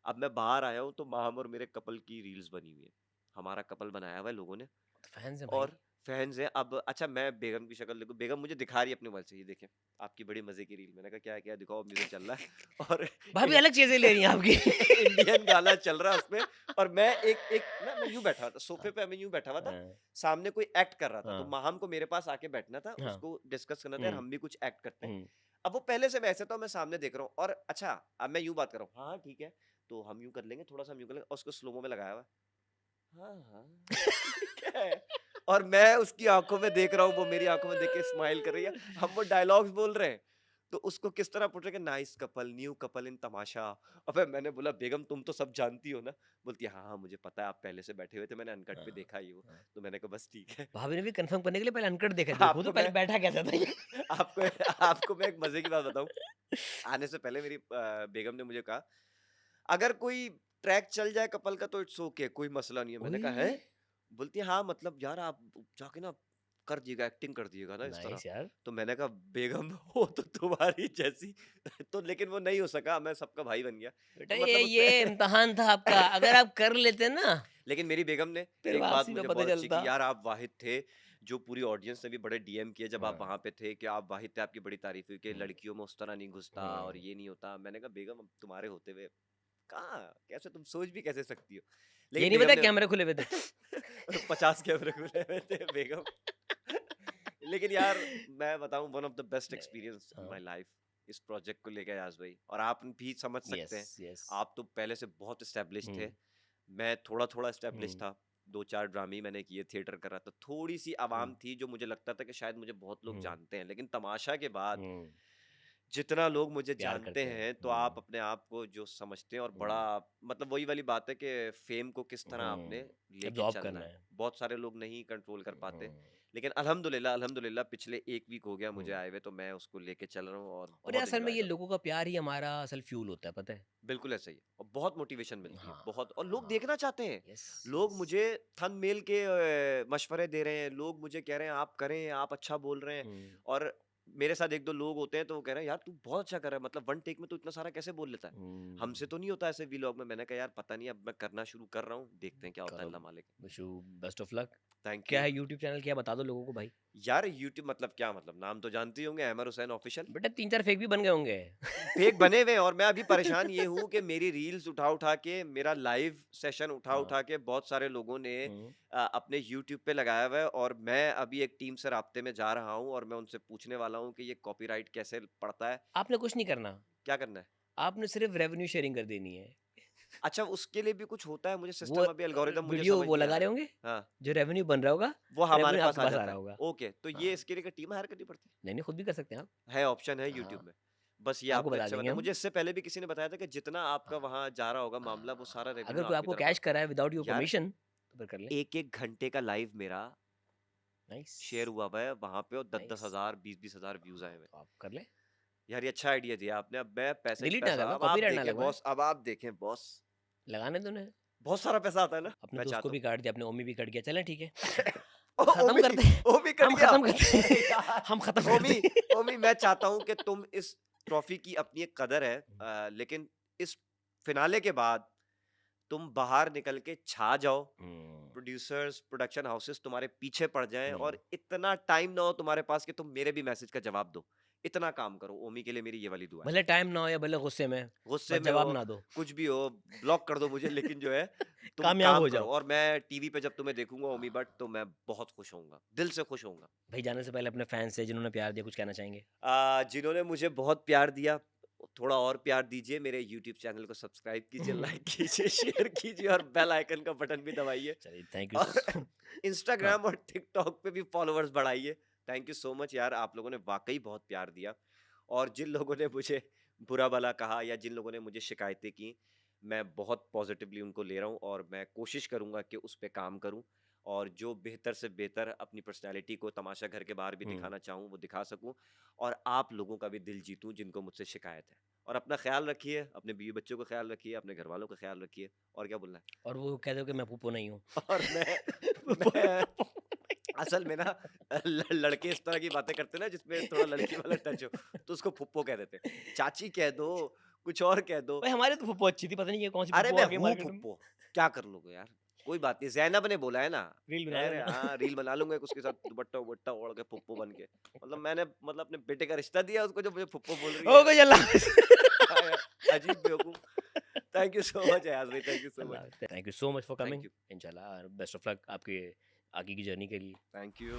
अब मैं बाहर आया हूँ तो माहम और मेरे कपल की रील्स बनी हुई है, हमारा कपल बनाया हुआ है लोगों ने। तो फैन्स हैं और भाई। फैन्स हैं। अब अच्छा मैं बेगम की शक्ल देखूँ, बेगम मुझे दिखा रही है अपने मोबाइल से, ये देखें, आपकी बड़ी मज़े की रील। मैंने कहा क्या है, क्या है? दिखाओ, म्यूज़िक चल रहा है और भाभी अलग चीज़ें ले रही हैं आपकी। इंडियन गाना चल रहा है उसमें, और मैं एक एक ना मैं यूँ बैठा था सोफ़े हाँ, पे, मैं यूँ बैठा हुआ था, हाँ, सामने कोई एक्ट कर रहा था, तो हाँ, माहम को मेरे पास आके बैठना था, हाँ, उसको डिस्कस करना था, यार हुँ, हम भी कुछ एक्ट करते हैं। हुँ। अब वो पहले से वैसे था, मैं सामने देख रहा हूँ, और अच्छा अब मैं यूँ बात कर रहा हूँ, हाँ, हाँ, ठीक है, तो हम यूँ कर लेंगे, थोड़ा-सा हम यूँ कर लेंगे, और उसको स्लो-mo में लगाया हुआ है। हाँ, हाँ, ठीक है। और मैं उसकी आँखों में देख रहा हूँ, वो मेरी आँखों में देख के स्माइल कर रही है। हम वो डायलॉग्स बोल रहे हैं, तो उसको किस तरह पोर्ट्रे किया, nice couple, new couple in Tamasha. अबे मैंने बोला, बेगम तुम तो सब जानती हो ना? बोलती है, हाँ, हाँ, मुझे पता है, आप पहले से बैठे हुए थे, मैंने अनकट पे हाँ, देखा ही वो। हाँ। तो मैंने कहा बस ठीक है। भाभी ने भी कन्फर्म करने के लिए पहले अनकट देखा, देखूँ तो आपको पहले मैं बैठा कैसा था ये? आपको आपको मैं एक मज़े की बात बताऊँ। आने से पहले मेरी बेगम ने मुझे कहा, अगर कोई ट्रैक चल जाए कपल का तो इट्स ओके, कोई मसला नहीं है। मैंने कहा ओए! हैं? बोलती है हाँ, मतलब यार आप जाके ना कर दिएगा, एक्टिंग कर दिएगा ना इस तरह। नाइस यार। तो मैंने कहा बेगम हो तो तुम्हारी जैसी। तो लेकिन वो नहीं हो सका, मैं सबका भाई बन गया। बेटा तो ये मतलब उससे ये इम्तिहान था आपका, अगर आप कर लेते ना, लेकिन मेरी बेगम ने फिर एक बात वापसी में मुझे पता बहुत अच्छी चलता। की, यार आप वाहिद थे, जो पूरी ऑडियंस ने भी बड़े डीएम किए जब आप हाँ, वहाँ पे थे, कि आप वाहिद थे, आपकी बड़ी तारीफ हुई कि हुँ, लड़कियों में उस तरह नहीं घुसता और हुँ। ये नहीं होता। मैंने कहा बेगम अब तुम्हारे होते हुए कहाँ, कैसे तुम सोच भी कैसे सकती हो? ये लेकिन नहीं बेगम पता ने कैमरे खुले हुए थे। 50 कैमरे खुले हुए थे बेगम। लेकिन यार मैं बताऊं, वन ऑफ द बेस्ट नहीं, एक्सपीरियंस इन हाँ, माय लाइफ इस प्रोजेक्ट को लेकर, याज भाई, और आप भी समझ सकते यस, हैं। यस। आप तो पहले से बहुत स्टैब्लिश थे, हुँ, मैं थोड़ा थोड़ा स्टैब्लिश हुँ, था। 2-4 ड्रामे ही मैंने किए, थिएटर कर रहा था, थोड़ी सी हुँ, आवाम थी जो मुझे लगता था कि शायद मुझे बहुत लोग हुँ, जानते हैं, लेकिन तमाशा के बाद हुँ। जितना लोग मुझे प्यार जानते करते हैं। हैं, तो आप हुँ, अपने आप को जो समझते हैं, और बड़ा हुँ, मतलब वही वाली बात है कि फेम को किस तरह आपने हुँ। लेके एब्ज़ॉर्ब चलना करना है। है। बहुत सारे लोग नहीं कंट्रोल कर पाते। हुँ, लेकिन अल्हम्दुलिल्लाह, अल्हम्दुलिल्लाह पिछले 1 वीक हो गया मुझे हुँ। आए हुए, तो मैं उसको लेके चल रहा हूँ और और ये बहुत असल में एन्जॉय ये कर रहा हूँ। लोगों का प्यार ही हमारा असल फ्यूल होता है, पता है? बिल्कुल ऐसा ही है, और बहुत मोटिवेशन मिलती है, हाँ, बहुत, और लोग हाँ। देखना चाहते हैं। यस, लोग यस। मुझे थंबनेल के मशवरे दे रहे हैं, लोग मुझे कह रहे हैं आप करें, आप अच्छा बोल रहे हैं। हुँ, और मेरे साथ 1-2 लोग होते हैं, तो वो कह रहे हैं यार तू बहुत अच्छा कर रहा है, मतलब वन टेक में तू इतना सारा कैसे बोल लेता है? हमसे हुँ। तो नहीं होता ऐसे व्लॉग में। मैंने कहा यार पता नहीं, अब मैं करना शुरू कर रहा हूँ, देखते हैं क्या होता है, करो, अल्लाह मालिक। Wish you best of luck. Thank क्या यू। है यूट्यूब चैनल क्या है बता दो लोगों को भाई? यार यूट्यूब मतलब क्या मतलब, नाम तो जानते ही होंगे, अहमद हुसैन ऑफिशियल। बेटा 3-4 फेक भी बन गए होंगे। फेक बने हुए हैं, और मैं अभी परेशान ये हूँ कि मेरी रील्स उठा-उठा के, मेरा लाइव सेशन हाँ। उठा-उठा के बहुत सारे लोगों ने हुँ। अपने यूट्यूब पे लगाया हुआ है, और मैं अभी एक टीम से राब्ते में जा रहा हूँ, और मैं उनसे पूछने वाला हूँ कि ये कॉपीराइट कैसे पड़ता है? आपने कुछ नहीं करना, क्या करना है? आपने सिर्फ़ रेवेन्यू शेयरिंग कर देनी है। अच्छा उसके लिए भी कुछ होता है, मुझे वो सिस्टम अभी एल्गोरिदम मुझे वीडियो समझ वो नहीं आ लगा रहा रहे है। होंगे, हाँ, जो रेवेन्यू बन रहा होगा, वो हमारे रेवेन्यू पास आपके आ पास आ जाता रहा है। होगा। ओके, तो ये हाँ। इसके लिए क्या टीम हायर करनी पड़ती नहीं, नहीं खुद भी कर सकते हैं आप। है? ऑप्शन है यूट्यूब हाँ, में। बस ये आपको आपने बता अच्छा देंगे बताया। हम। मुझे इससे पहले भी किसी ने बताया था कि जितना आपका हाँ, वहाँ जा रहा होगा मामला, वो सारा हाँ। अगर रेवेन्यू कोई आपकी आपको तरफ कैश आता कर रहा है विदाउट योर है। यार परमिशन तो फिर कर लें। 1-1 घंटे का लाइव मेरा नाइस, शेयर हुआ हुआ है वहाँ पे, और 10-10 नाइस। हज़ार 20-20 हज़ार व्यूज़ आए हाँ, हुए हैं। तो आप कर लें। यार ये अच्छा आइडिया दिया आपने। अब मैं पैसा ही डिलीट ना पैसा, करना, अब आप कॉपीराइट ना देखें लगवाएँ। बॉस, अब आप देखें बॉस, लगाने दो उन्हें। बहुत सारा पैसा आता है ना? अपने मैं दोस्त को चाहता भी हूँ। काट दिया, अपने ओमी भी कट गया। चलें ठीक है। खत्म ओमी करते हैं। ओमी कट हम गया। खत्म करते अरे हैं। यार, हम खत्म करते ओमी हैं। ओमी मैं चाहता हूँ कि तुम इस ट्रॉफी की अपनी एक कदर है, लेकिन इस फिनाले के बाद तुम बाहर निकल के छा जाओ। हुँ, प्रोड्यूसर्स, प्रोडक्शन हाउसेस तुम्हारे पीछे पड़ जाएँ, हुँ। और इतना टाइम ना हो तुम्हारे पास कि तुम मेरे भी मैसेज का जवाब दो। इतना काम करो। ओमी के लिए मेरी ये वाली दुआ है। भले टाइम ना हो या भले गुस्से में, गुस्से बस में जवाब हो, ना दो। कुछ भी हो, ब्लॉक कर दो मुझे, लेकिन जो है तुम कामयाब काम हो करो, जाओ। और मैं टीवी पे जब तुम्हें देखूँगा ओमी हाँ। बट, तो मैं बहुत खुश होऊँगा, दिल से खुश होऊँगा। भाई जाने से पहले अपने फैन्स से जिन्होंने प्यार दिया कुछ कहना चाहेंगे? जिन्होंने मुझे बहुत प्यार दिया, थोड़ा और प्यार दीजिए, मेरे यूट्यूब चैनल को सब्सक्राइब कीजिए, लाइक कीजिए, शेयर कीजिए, और बेल आइकन का बटन भी दबाइए, चलिए थैंक यू और स हाँ। इंस्टाग्राम और टिकटॉक पे भी फॉलोअर्स बढ़ाइए। थैंक यू सो मच यार, आप लोगों ने वाक़ई बहुत प्यार दिया, और जिन लोगों ने मुझे बुरा-भला कहा या जिन लोगों ने मुझे शिकायतें की, मैं बहुत पॉज़िटिवली उनको ले रहा हूँ, और मैं कोशिश करूँगा कि उस पे काम करूँ, और जो बेहतर से बेहतर अपनी पर्सनैलिटी को तमाशा घर के बाहर भी हुँ। दिखाना चाहूँ, वो दिखा सकूँ, और आप लोगों का भी दिल जीतूँ जिनको मुझसे शिकायत है। और अपना ख़्याल रखिए, अपने बीवी-बच्चों का ख़्याल रखिए, अपने घरवालों का ख़्याल रखिए, और क्या बोलना है? और वो कह दो कि मैं फूफो नहीं हूँ। और मैं असल में ना लड़के इस तरह की बातें करते हैं ना जिसमें थोड़ा लड़की वाला टच हो, तो उसको फुप्पो कह देते हैं। चाची कह दो, कुछ और कह दो। भाई हमारी तो फूफो अच्छी थी, पता नहीं ये कौन-सी अरे फूफो मैं आ गई हूँ मार्केट में। फुप्पो, क्या कर लोगे यार? कोई बात नहीं, ज़ैनब ने बोला है ना, रील बना कह रहे लेना। हाँ, रील बना लूँगा एक उसके साथ दुपट्टा-वुपट्टा ओढ़ के फुप्पो बन के। मतलब मैंने मतलब अपने बेटे का रिश्ता दिया उसको जो मुझे फुप्पो बोल रही हो है। गई, अल्लाह हाफ़िज़। हाँ यार, अजीब बेवकूफ़। Thank you so much Ayaz भाई, thank you so Allah much. हाफ़िज़। Thank you so much for thank coming. You, इंशाल्लाह बेस्ट ऑफ लक आपके आगे की जर्नी के लिए। Thank you.